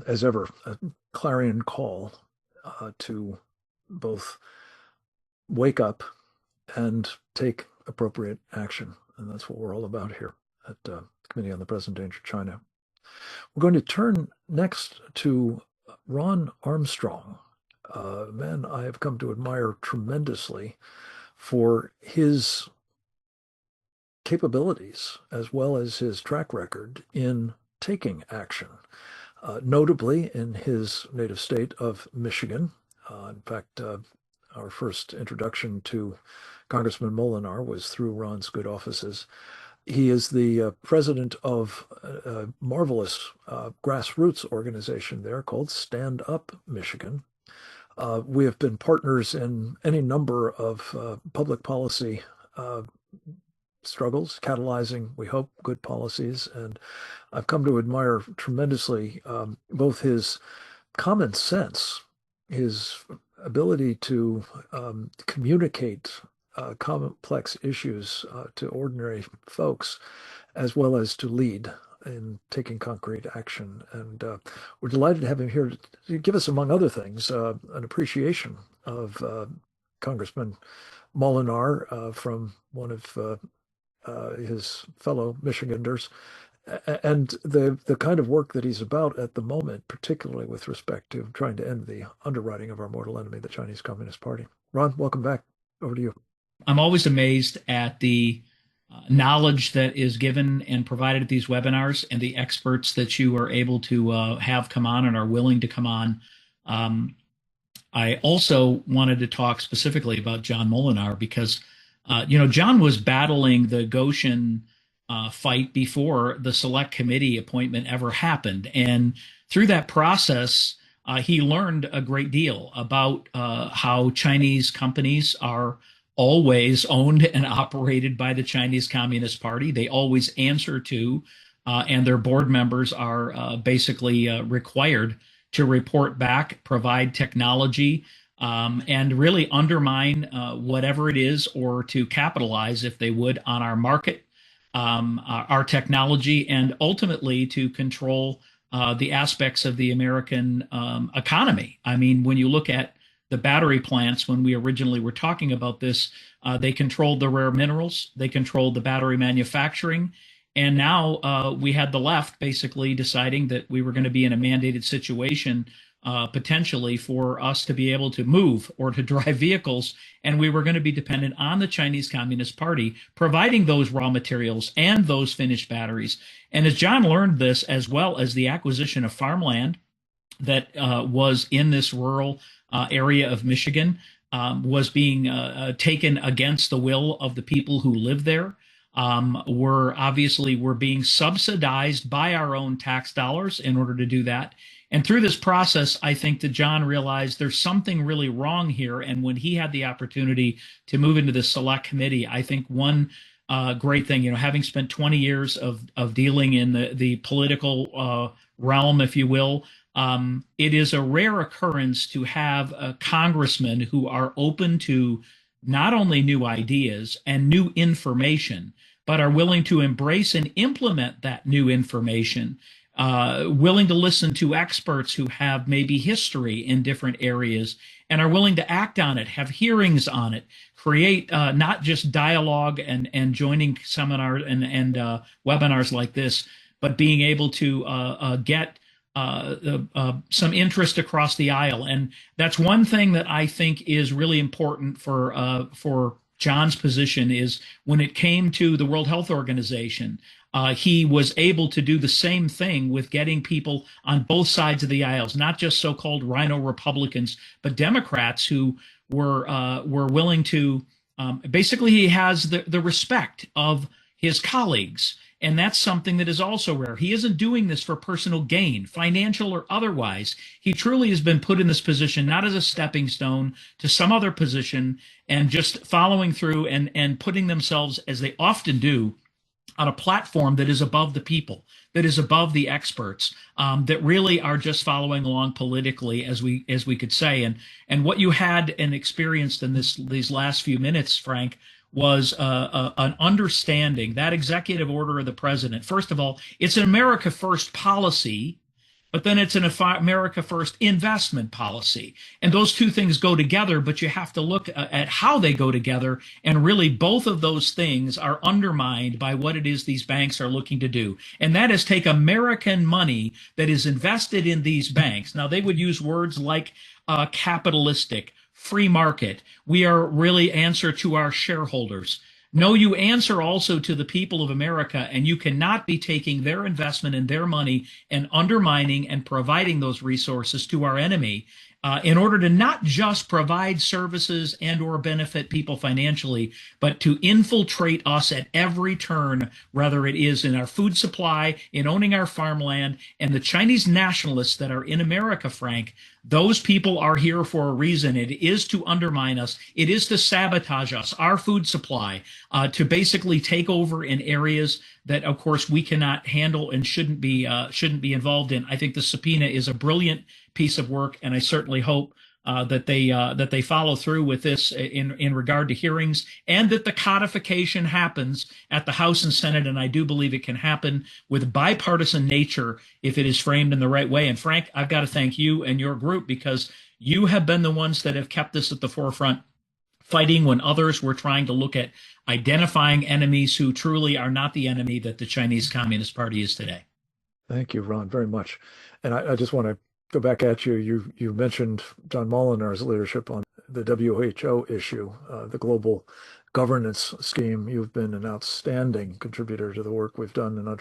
As ever, a clarion call to both wake up and take appropriate action. And that's what we're all about here at the Committee on the Present Danger of China. We're going to turn next to Ron Armstrong, a man I have come to admire tremendously for his capabilities as well as his track record in taking action, notably in his native state of Michigan. In fact, our first introduction to Congressman Moynihan was through Ron's good offices. He is the president of a marvelous grassroots organization there called Stand Up Michigan. We have been partners in any number of public policy struggles, catalyzing, we hope, good policies. And I've come to admire tremendously both his common sense, his ability to communicate complex issues to ordinary folks, as well as to lead in taking concrete action. And we're delighted to have him here to give us, among other things, an appreciation of Congressman Moynihan from one of his fellow Michiganders, and the kind of work that he's about at the moment, particularly with respect to trying to end the underwriting of our mortal enemy, the Chinese Communist Party. Ron, welcome back. Over to you. I'm always amazed at the knowledge that is given and provided at these webinars and the experts that you are able to have come on and are willing to come on. I also wanted to talk specifically about John Moynihan because, John was battling the Goshen fight before the select committee appointment ever happened. And through that process, he learned a great deal about how Chinese companies are always owned and operated by the Chinese Communist Party. They always answer to, and their board members are basically required to report back, provide technology, and really undermine whatever it is, or to capitalize, if they would, on our market, our technology, and ultimately to control the aspects of the American economy. I mean, when you look at the battery plants, when we originally were talking about this, they controlled the rare minerals, they controlled the battery manufacturing, and now we had the left basically deciding that we were going to be in a mandated situation potentially for us to be able to move or to drive vehicles, and we were going to be dependent on the Chinese Communist Party providing those raw materials and those finished batteries. And as John learned this, as well as the acquisition of farmland that was in this rural area of Michigan, was being taken against the will of the people who live there, we're being subsidized by our own tax dollars in order to do that. And through this process, I think that John realized there's something really wrong here. And when he had the opportunity to move into the select committee, I think one great thing, having spent 20 years of dealing in the political realm, if you will, it is a rare occurrence to have congressmen who are open to not only new ideas and new information, but are willing to embrace and implement that new information, willing to listen to experts who have maybe history in different areas and are willing to act on it, have hearings on it, create not just dialogue and joining seminars and webinars like this, but being able to get some interest across the aisle. And that's one thing that I think is really important for John's position, is when it came to the World Health Organization, he was able to do the same thing with getting people on both sides of the aisles, not just so-called rhino Republicans, but Democrats who were willing to, basically he has the respect of his colleagues. And that's something that is also rare. He isn't doing this for personal gain, financial or otherwise. He truly has been put in this position, not as a stepping stone to some other position, and just following through and putting themselves, as they often do, on a platform that is above the people, that is above the experts, that really are just following along politically, as we could say. And what you had and experienced in these last few minutes, Frank, was an understanding that executive order of the president. First of all, it's an America First policy, but then it's an America First investment policy. And those two things go together, but you have to look at how they go together. And really, both of those things are undermined by what it is these banks are looking to do. And that is take American money that is invested in these banks. Now, they would use words like capitalistic, free market. We are really answer to our shareholders. No, you answer also to the people of America, and you cannot be taking their investment and their money and undermining and providing those resources to our enemy in order to not just provide services and or benefit people financially, but to infiltrate us at every turn, whether it is in our food supply, in owning our farmland, and the Chinese nationalists that are in America, Frank. Those people are here for a reason. It is to undermine us. It is to sabotage us, our food supply, to basically take over in areas that, of course, we cannot handle and shouldn't be involved in. I think the subpoena is a brilliant piece of work, and I certainly hope that they follow through with this in regard to hearings, and that the codification happens at the House and Senate. And I do believe it can happen with bipartisan nature if it is framed in the right way. And Frank, I've got to thank you and your group, because you have been the ones that have kept this at the forefront, fighting when others were trying to look at identifying enemies who truly are not the enemy that the Chinese Communist Party is today. Thank you, Ron, very much. And I just want to go back at you. You mentioned John Molinar's leadership on the WHO issue, the global governance scheme. You've been an outstanding contributor to the work we've done in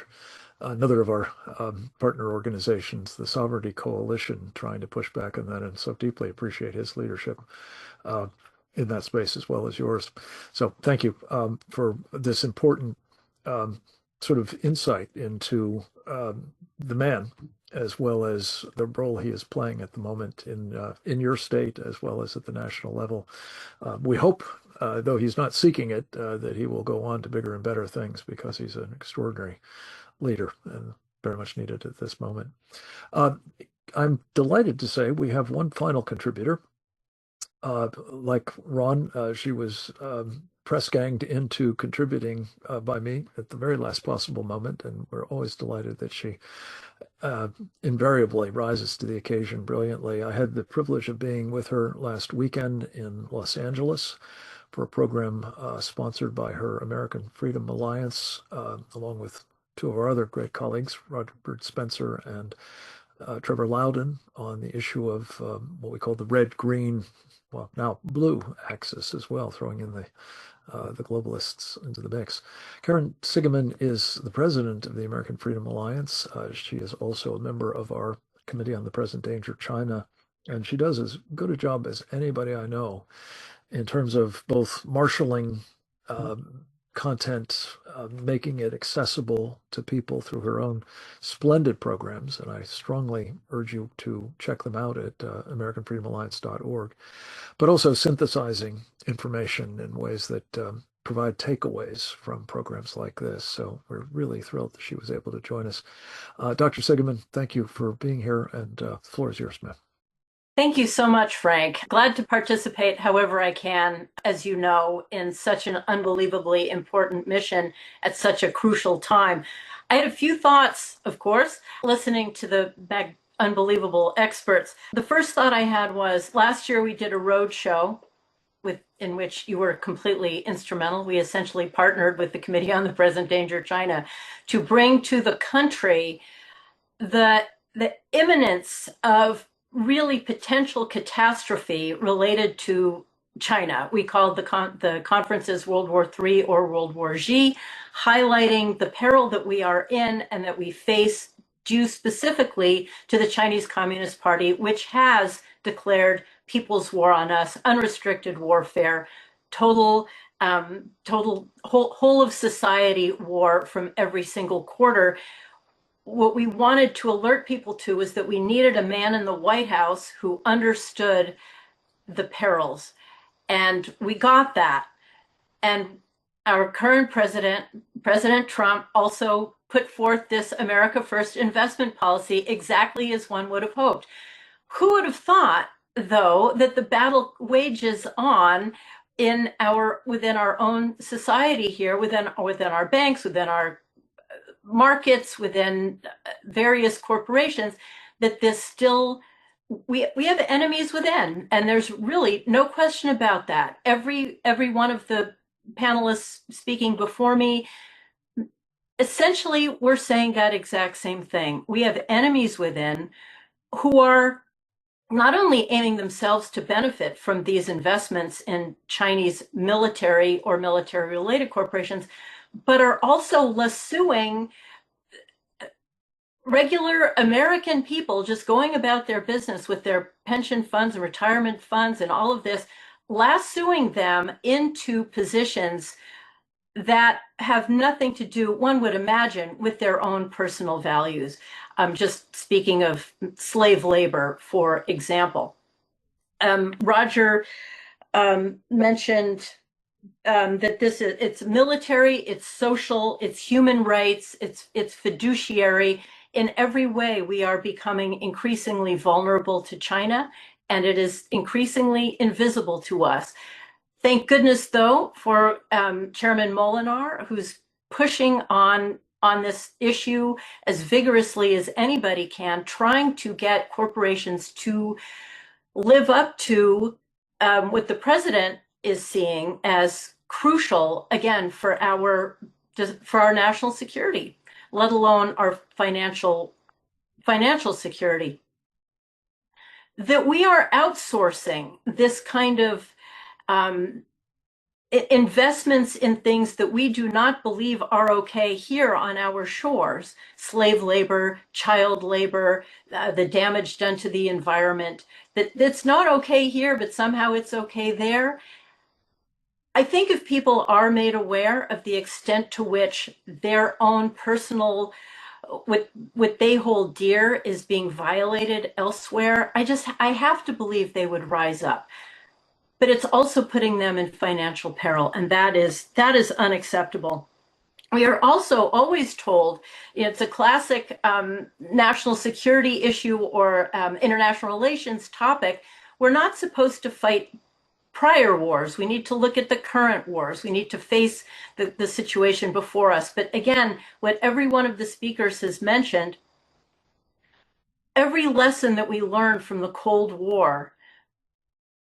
another of our partner organizations, the Sovereignty Coalition, trying to push back on that, and so deeply appreciate his leadership in that space as well as yours. So thank you for this important sort of insight into the man, as well as the role he is playing at the moment in your state, as well as at the national level. We hope, though he's not seeking it, that he will go on to bigger and better things, because he's an extraordinary leader and very much needed at this moment. I'm delighted to say we have one final contributor. Like Ron, she was press ganged into contributing by me at the very last possible moment, and we're always delighted that she invariably rises to the occasion brilliantly. I had the privilege of being with her last weekend in Los Angeles for a program sponsored by her American Freedom Alliance, along with two of our other great colleagues, Robert Spencer and Trevor Loudon, on the issue of what we call the red-green, well, now blue axis as well, throwing in the globalists into the mix. Karen Sigeman is the president of the American Freedom Alliance. She is also a member of our Committee on the Present Danger China, and she does as good a job as anybody I know in terms of both marshaling content, making it accessible to people through her own splendid programs. And I strongly urge you to check them out at AmericanFreedomAlliance.org, but also synthesizing information in ways that provide takeaways from programs like this. So we're really thrilled that she was able to join us. Dr. Sigeman, thank you for being here, and the floor is yours, ma'am. Thank you so much, Frank. Glad to participate however I can, as you know, in such an unbelievably important mission at such a crucial time. I had a few thoughts, of course, listening to the unbelievable experts. The first thought I had was, last year we did a road show in which you were completely instrumental. We essentially partnered with the Committee on the Present Danger China to bring to the country the imminence of really potential catastrophe related to China. We called the conferences World War III or World War Z, highlighting the peril that we are in and that we face due specifically to the Chinese Communist Party, which has declared people's war on us, unrestricted warfare, total whole of society war from every single quarter. What we wanted to alert people to was that we needed a man in the White House who understood the perils. And we got that. And our current president, President Trump, also put forth this America First investment policy exactly as one would have hoped. Who would have thought, though, that the battle wages on within our own society here, within our banks, within our markets, within various corporations, that we have enemies within, and there's really no question about that. Every one of the panelists speaking before me, essentially, we're saying that exact same thing. We have enemies within who are not only aiming themselves to benefit from these investments in Chinese military or military-related corporations, but are also lassoing regular American people just going about their business with their pension funds and retirement funds and all of this, lassoing them into positions that have nothing to do, one would imagine, with their own personal values. Just speaking of slave labor, for example. Roger mentioned that it's military, it's social, it's human rights, it's fiduciary. In every way, we are becoming increasingly vulnerable to China, and it is increasingly invisible to us. Thank goodness, though, for Chairman Moynihan, who's pushing on this issue as vigorously as anybody can, trying to get corporations to live up to what the president is seeing as crucial, again, for our national security, let alone our financial security. That we are outsourcing this kind of investments in things that we do not believe are okay here on our shores, slave labor, child labor, the damage done to the environment, that's not okay here, but somehow it's okay there. I think if people are made aware of the extent to which their own personal, what they hold dear is being violated elsewhere, I have to believe they would rise up. But it's also putting them in financial peril, and that is unacceptable. We are also always told, it's a classic national security issue or international relations topic, we're not supposed to fight prior wars. We need to look at the current wars. We need to face the situation before us. But again, what every one of the speakers has mentioned, every lesson that we learned from the Cold War,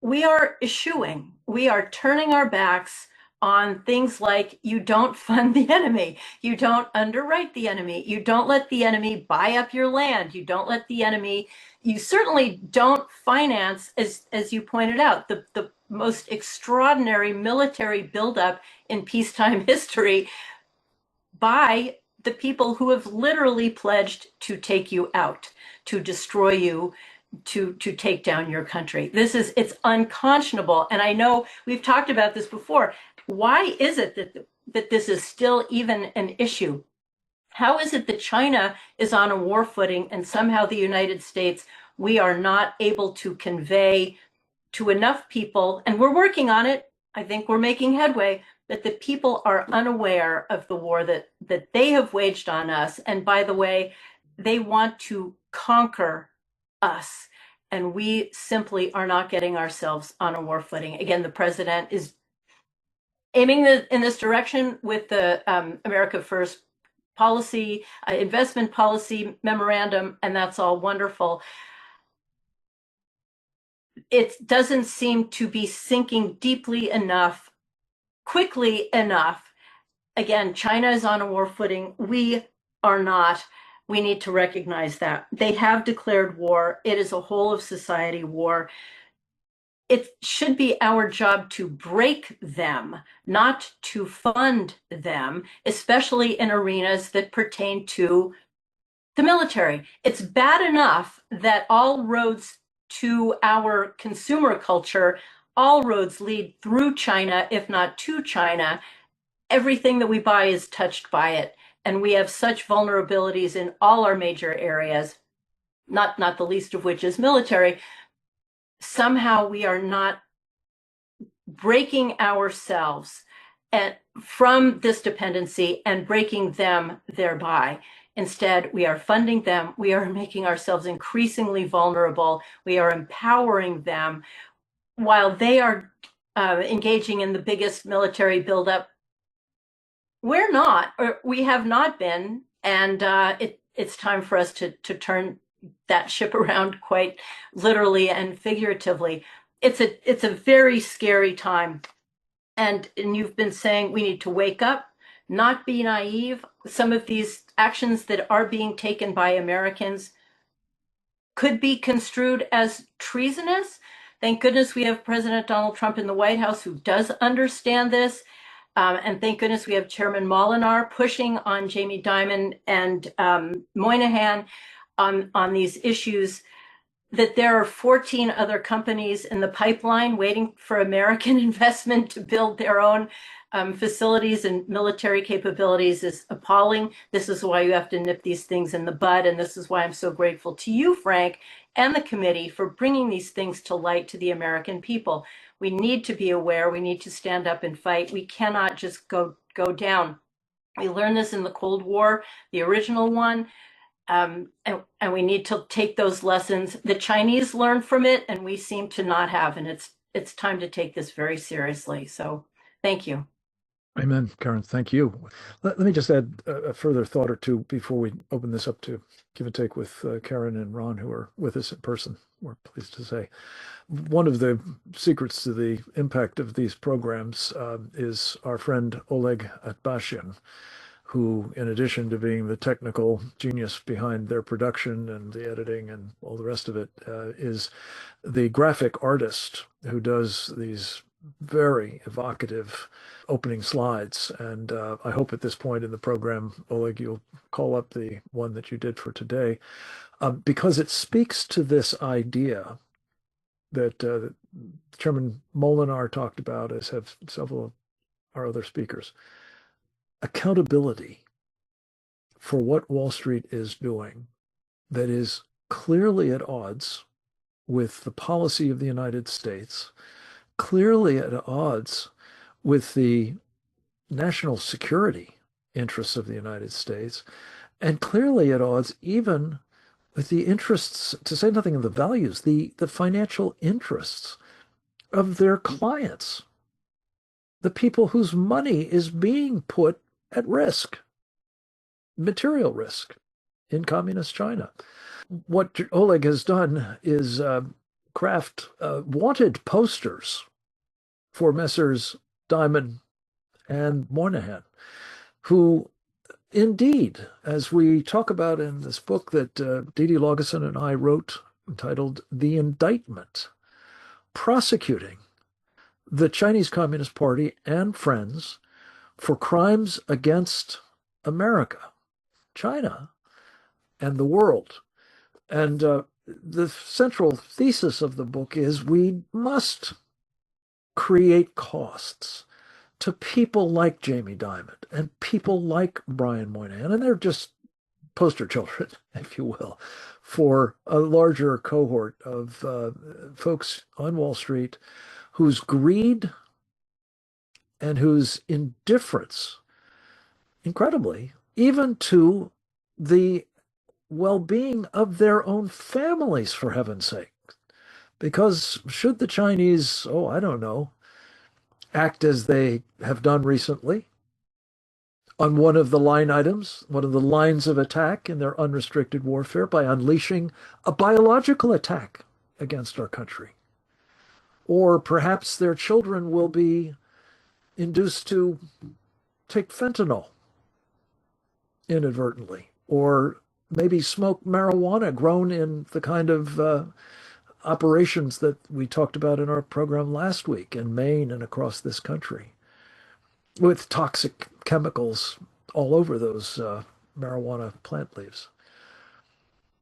we are eschewing. We are turning our backs on things like you don't fund the enemy, you don't underwrite the enemy, you don't let the enemy buy up your land, you don't let the enemy, you certainly don't finance, as you pointed out, the most extraordinary military buildup in peacetime history by the people who have literally pledged to take you out, to destroy you, to take down your country. It's unconscionable. And I know we've talked about this before. Why is it that this is still even an issue? How is it that China is on a war footing and somehow the United States, we are not able to convey to enough people, and we're working on it, I think we're making headway, that the people are unaware of the war that they have waged on us. And by the way, they want to conquer us, and we simply are not getting ourselves on a war footing. Again, the president is aiming in this direction with the America First policy, investment policy memorandum, and that's all wonderful. It doesn't seem to be sinking deeply enough, quickly enough. Again, China is on a war footing. We are not. We need to recognize that. They have declared war. It is a whole of society war. It should be our job to break them, not to fund them, especially in arenas that pertain to the military. It's bad enough that all roads to our consumer culture, all roads lead through China, if not to China. Everything that we buy is touched by it. And we have such vulnerabilities in all our major areas, not the least of which is military. Somehow we are not breaking ourselves from this dependency and breaking them thereby. Instead, we are funding them. We are making ourselves increasingly vulnerable. We are empowering them while they are engaging in the biggest military buildup. We're not, or we have not been, and it's time for us to turn that ship around quite literally and figuratively. It's a very scary time, and you've been saying we need to wake up, not be naive. Some of these actions that are being taken by Americans could be construed as treasonous. Thank goodness we have President Donald Trump in the White House who does understand this. And thank goodness we have Chairman Moynihan pushing on Jamie Dimon and Moynihan on these issues, that there are 14 other companies in the pipeline waiting for American investment to build their own facilities and military capabilities is appalling. This is why you have to nip these things in the bud. And this is why I'm so grateful to you, Frank, and the committee for bringing these things to light to the American people. We need to be aware. We need to stand up and fight. We cannot just go down. We learned this in the Cold War, the original one. And we need to take those lessons. The Chinese learned from it, and we seem to not have. And it's time to take this very seriously. So thank you. Amen, Karen. Thank you. Let me just add a further thought or two before we open this up to give and take with Karen and Ron, who are with us in person, we're pleased to say. One of the secrets to the impact of these programs is our friend Oleg Atbashian, who, in addition to being the technical genius behind their production and the editing and all the rest of it, is the graphic artist who does these very evocative opening slides. And I hope at this point in the program, Oleg, you'll call up the one that you did for today, because it speaks to this idea that Chairman Moynihan talked about, as have several of our other speakers. Accountability for what Wall Street is doing that is clearly at odds with the policy of the United States, clearly at odds with the national security interests of the United States, and clearly at odds even with the interests, to say nothing of the values, the financial interests of their clients, the people whose money is being put at risk, material risk, in communist China. What Oleg has done is craft wanted posters for Messrs. Dimon and Moynihan, who indeed, as we talk about in this book that Didi Logison and I wrote, entitled The Indictment, prosecuting the Chinese Communist Party and friends for crimes against America, China, and the world. And the central thesis of the book is we must create costs to people like Jamie Dimon and people like Brian Moynihan, and they're just poster children, if you will, for a larger cohort of folks on Wall Street whose greed and whose indifference, incredibly, even to the well-being of their own families, for heaven's sake. Because should the Chinese, I don't know, act as they have done recently on one of the line items, one of the lines of attack in their unrestricted warfare, by unleashing a biological attack against our country, or perhaps their children will be induced to take fentanyl inadvertently, or maybe smoke marijuana grown in the kind of operations that we talked about in our program last week in Maine and across this country, with toxic chemicals all over those marijuana plant leaves.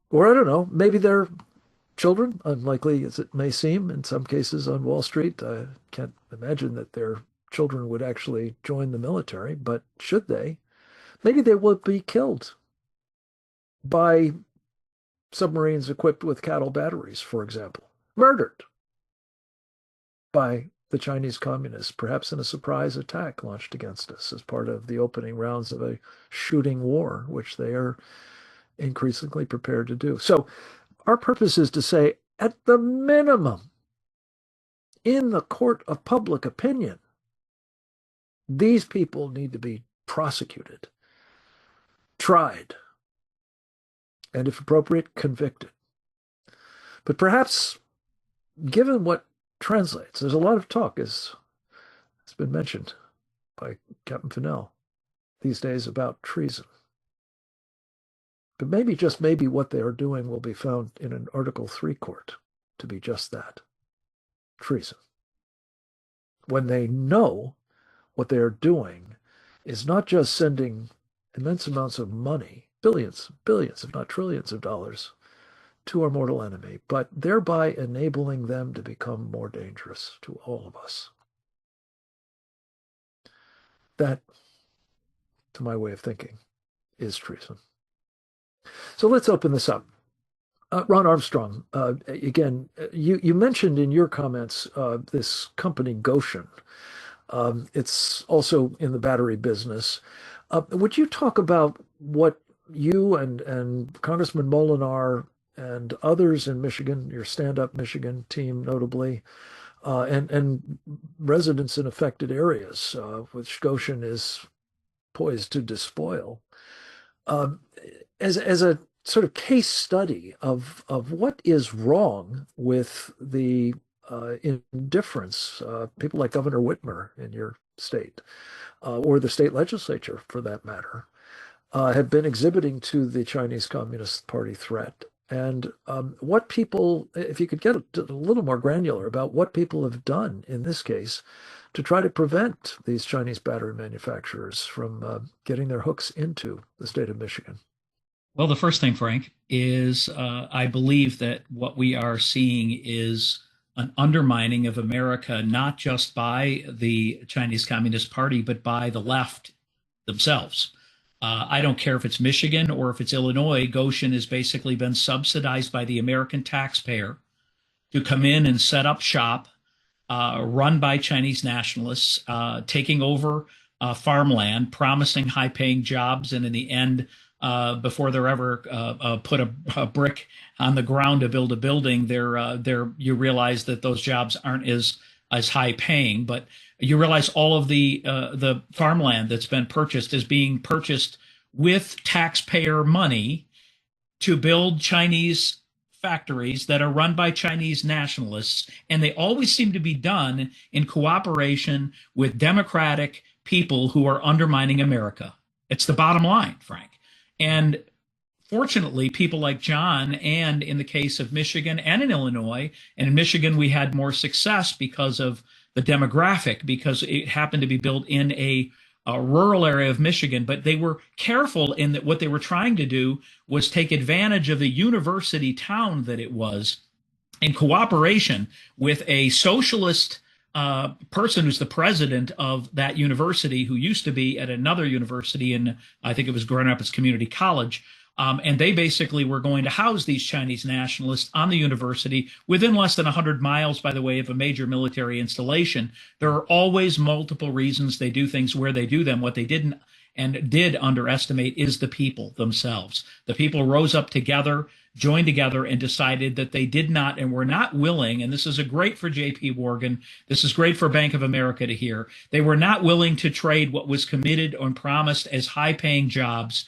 Or I don't know, maybe their children, unlikely as it may seem in some cases on Wall Street, I can't imagine that their children would actually join the military, but should they, maybe they will be killed by submarines equipped with CATL batteries, for example, murdered by the Chinese communists, perhaps in a surprise attack launched against us as part of the opening rounds of a shooting war, which they are increasingly prepared to do. So our purpose is to say, at the minimum, in the court of public opinion, these people need to be prosecuted, tried, and if appropriate, convicted. But perhaps, given what translates, there's a lot of talk, as has been mentioned by Captain Fennell these days, about treason. But maybe, just maybe, what they are doing will be found in an Article 3 court to be just that, treason. When they know what they are doing is not just sending immense amounts of money, billions, billions, if not trillions of dollars, to our mortal enemy, but thereby enabling them to become more dangerous to all of us. That, to my way of thinking, is treason. So let's open this up. Ron Armstrong, again, you mentioned in your comments this company Goshen. It's also in the battery business. Would you talk about what you and Congressman Molinar and others in Michigan, your Stand Up Michigan team notably, and residents in affected areas, which Goshen is poised to despoil, as a sort of case study of what is wrong with the indifference, people like Governor Whitmer in your state, or the state legislature for that matter, have been exhibiting to the Chinese Communist Party threat. And what people, if you could get a little more granular about what people have done in this case to try to prevent these Chinese battery manufacturers from getting their hooks into the state of Michigan. Well, the first thing, Frank, is I believe that what we are seeing is an undermining of America, not just by the Chinese Communist Party, but by the left themselves. I don't care if it's Michigan or if it's Illinois. Goshen has basically been subsidized by the American taxpayer to come in and set up shop, run by Chinese nationalists, taking over farmland, promising high-paying jobs, and in the end, before they're ever put a brick on the ground to build a building, you realize that those jobs aren't as high paying. But you realize all of the farmland that's been purchased is being purchased with taxpayer money to build Chinese factories that are run by Chinese nationalists, and they always seem to be done in cooperation with democratic people who are undermining America. It's the bottom line, Frank. And fortunately, people like John, and in the case of Michigan and in Illinois, and in Michigan, we had more success because of the demographic, because it happened to be built in a rural area of Michigan. But they were careful in that what they were trying to do was take advantage of the university town that it was, in cooperation with a socialist person who's the president of that university, who used to be at another university in, I think it was Grand Rapids Community College. And they basically were going to house these Chinese nationalists on the university within less than 100 miles, by the way, of a major military installation. There are always multiple reasons they do things where they do them. What they didn't and did underestimate is the people themselves. The people rose up together, joined together, and decided that they did not and were not willing, and this is great for JPMorgan, this is great for Bank of America to hear, they were not willing to trade what was committed and promised as high-paying jobs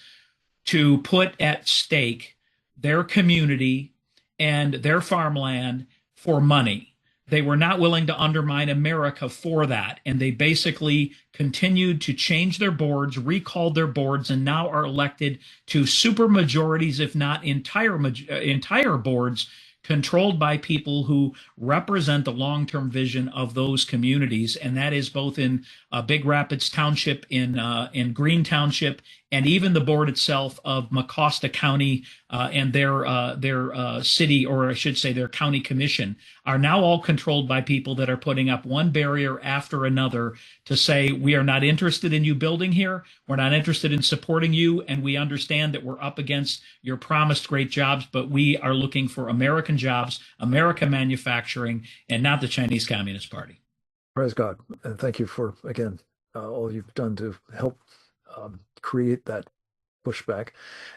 to put at stake their community and their farmland for money. They were not willing to undermine America for that. And they basically continued to change their boards, recalled their boards, and now are elected to super majorities, if not entire boards, controlled by people who represent the long-term vision of those communities. And that is both in Big Rapids Township, in Green Township, and even the board itself of Mecosta County and their city, or I should say their county commission, are now all controlled by people that are putting up one barrier after another to say, we are not interested in you building here, we're not interested in supporting you, and we understand that we're up against your promised great jobs, but we are looking for American jobs, American manufacturing, and not the Chinese Communist Party. Praise God. And thank you for, again, all you've done to help create that pushback.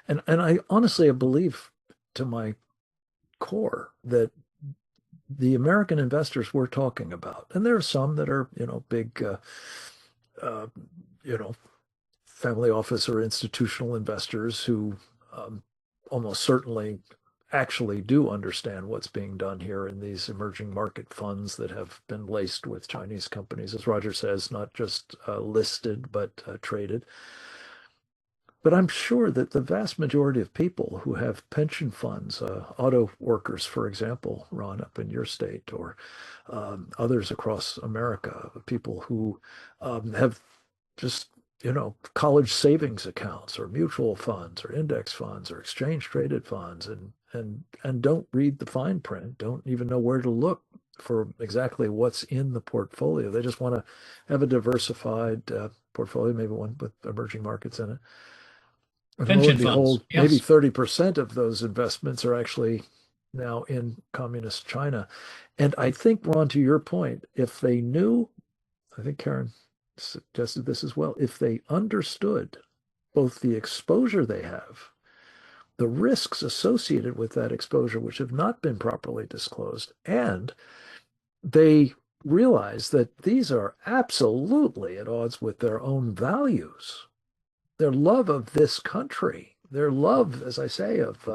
And I honestly believe to my core that the American investors we're talking about, and there are some that are, big, family office or institutional investors who almost certainly actually do understand what's being done here in these emerging market funds that have been laced with Chinese companies, as Roger says, not just listed, but traded. But I'm sure that the vast majority of people who have pension funds, auto workers, for example, Ron, up in your state, or others across America, people who have just, college savings accounts or mutual funds or index funds or exchange traded funds, and don't read the fine print, don't even know where to look for exactly what's in the portfolio. They just want to have a diversified portfolio, maybe one with emerging markets in it. And lo Pension and behold, funds, maybe yes. 30% of those investments are actually now in communist China. And I think, Ron, to your point, if they knew, I think Karen suggested this as well, if they understood both the exposure they have, the risks associated with that exposure, which have not been properly disclosed, and they realize that these are absolutely at odds with their own values, their love of this country, their love, as I say, of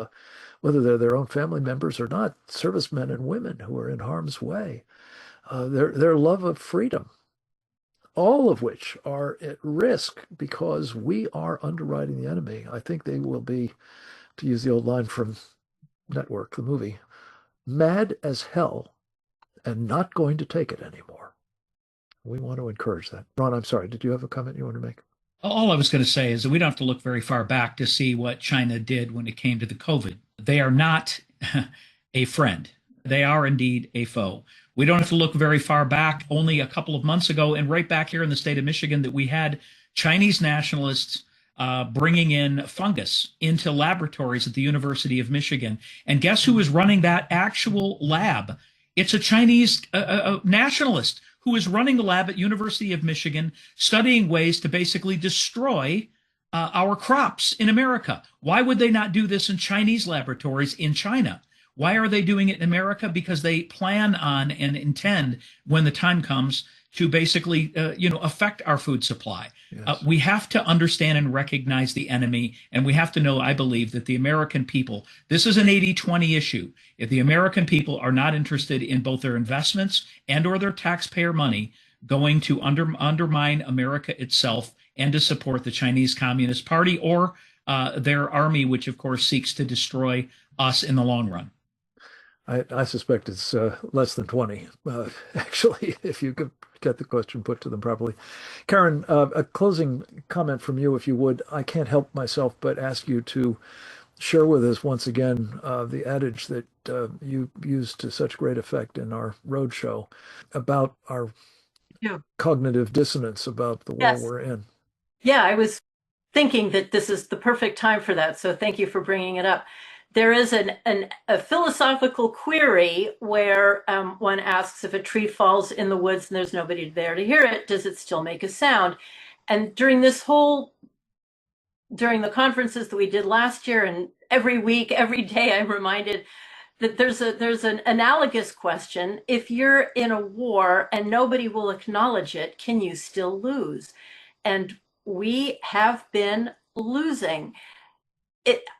whether they're their own family members or not, servicemen and women who are in harm's way, their love of freedom, all of which are at risk because we are underwriting the enemy. I think they will be, to use the old line from Network, the movie, mad as hell and not going to take it anymore. We want to encourage that. Ron, I'm sorry. Did you have a comment you want to make? All I was going to say is that we don't have to look very far back to see what China did when it came to the COVID. They are not a friend. They are indeed a foe. We don't have to look very far back, only a couple of months ago, and right back here in the state of Michigan, that we had Chinese nationalists bringing in fungus into laboratories at the University of Michigan. And guess who is running that actual lab? It's a Chinese nationalist who is running the lab at University of Michigan, studying ways to basically destroy our crops in America. Why would they not do this in Chinese laboratories in China? Why are they doing it in America? Because they plan on and intend, when the time comes, to basically, affect our food supply. Yes. We have to understand and recognize the enemy, and we have to know, I believe, that the American people, this is an 80-20 issue. If the American people are not interested in both their investments and or their taxpayer money going to undermine America itself and to support the Chinese Communist Party or their army, which, of course, seeks to destroy us in the long run. I suspect it's less than 20, actually, if you could get the question put to them properly. Karen, a closing comment from you, if you would. I can't help myself but ask you to share with us once again the adage that you used to such great effect in our roadshow about our cognitive dissonance about the world we're in. Yeah, I was thinking that this is the perfect time for that, so thank you for bringing it up. There is a philosophical query where one asks, if a tree falls in the woods and there's nobody there to hear it, does it still make a sound? And during the conferences that we did last year, and every week, every day, I'm reminded that there's an analogous question. If you're in a war and nobody will acknowledge it, can you still lose? And we have been losing.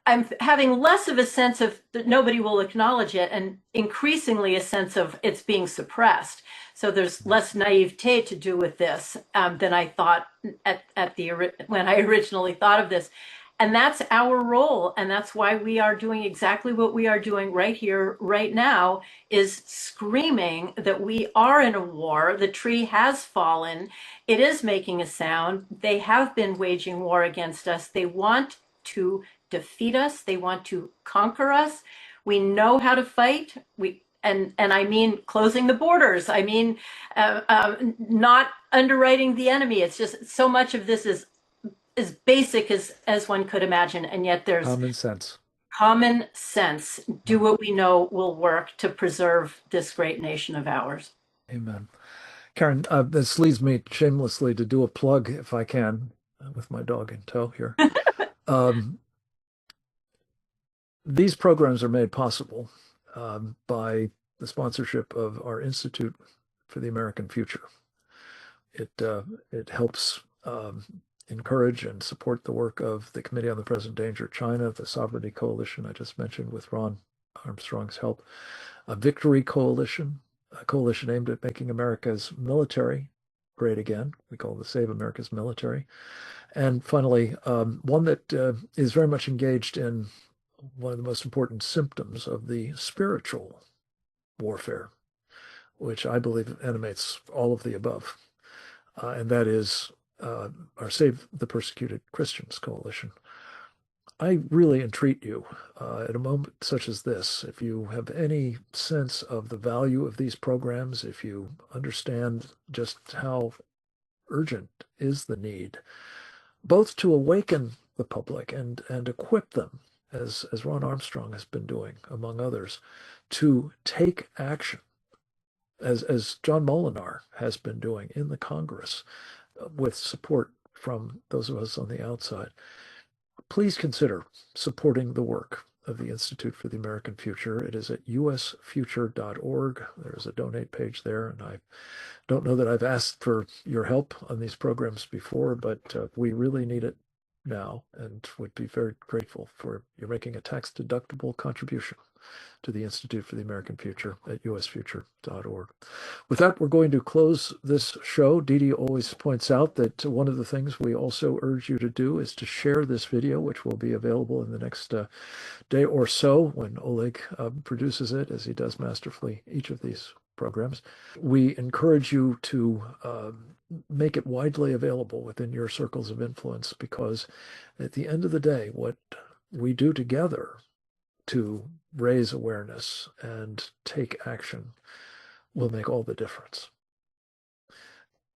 I'm having less of a sense of that nobody will acknowledge it, and increasingly a sense of it's being suppressed. So there's less naivete to do with this than I thought when I originally thought of this. And that's our role. And that's why we are doing exactly what we are doing right here, right now, is screaming that we are in a war. The tree has fallen. It is making a sound. They have been waging war against us. They want to defeat us. They want to conquer us. We know how to fight. And I mean closing the borders. I mean not underwriting the enemy. It's just so much of this is as basic as one could imagine, and yet there's common sense. Common sense. Do what we know will work to preserve this great nation of ours. Amen. Karen, this leads me shamelessly to do a plug, if I can, with my dog in tow here. These programs are made possible by the sponsorship of our Institute for the American Future. It helps encourage and support the work of the Committee on the Present Danger China, the Sovereignty Coalition I just mentioned with Ron Armstrong's help, a Victory Coalition, a coalition aimed at making America's military Great Again. We call it the Save America's Military. And finally, one that is very much engaged in one of the most important symptoms of the spiritual warfare, which I believe animates all of the above, and that is our Save the Persecuted Christians Coalition. I really entreat you at a moment such as this, if you have any sense of the value of these programs, if you understand just how urgent is the need, both to awaken the public and equip them, as Ron Armstrong has been doing, among others, to take action, as John Molinar has been doing in the Congress, with support from those of us on the outside. Please consider supporting the work of the Institute for the American Future. It is at usfuture.org. There's a donate page there, and I don't know that I've asked for your help on these programs before, but we really need it now and would be very grateful for your making a tax-deductible contribution to the Institute for the American Future at usfuture.org. With that, we're going to close this show. Didi always points out that one of the things we also urge you to do is to share this video, which will be available in the next day or so when Oleg produces it, as he does masterfully each of these programs. We encourage you to make it widely available within your circles of influence, because at the end of the day, what we do together to raise awareness and take action will make all the difference.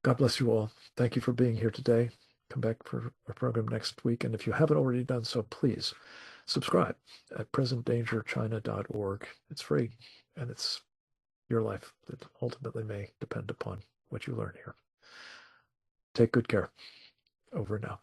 God bless you all. Thank you for being here today. Come back for our program next week. And if you haven't already done so, please subscribe at presentdangerchina.org. It's free, and it's your life that ultimately may depend upon what you learn here. Take good care. Over now.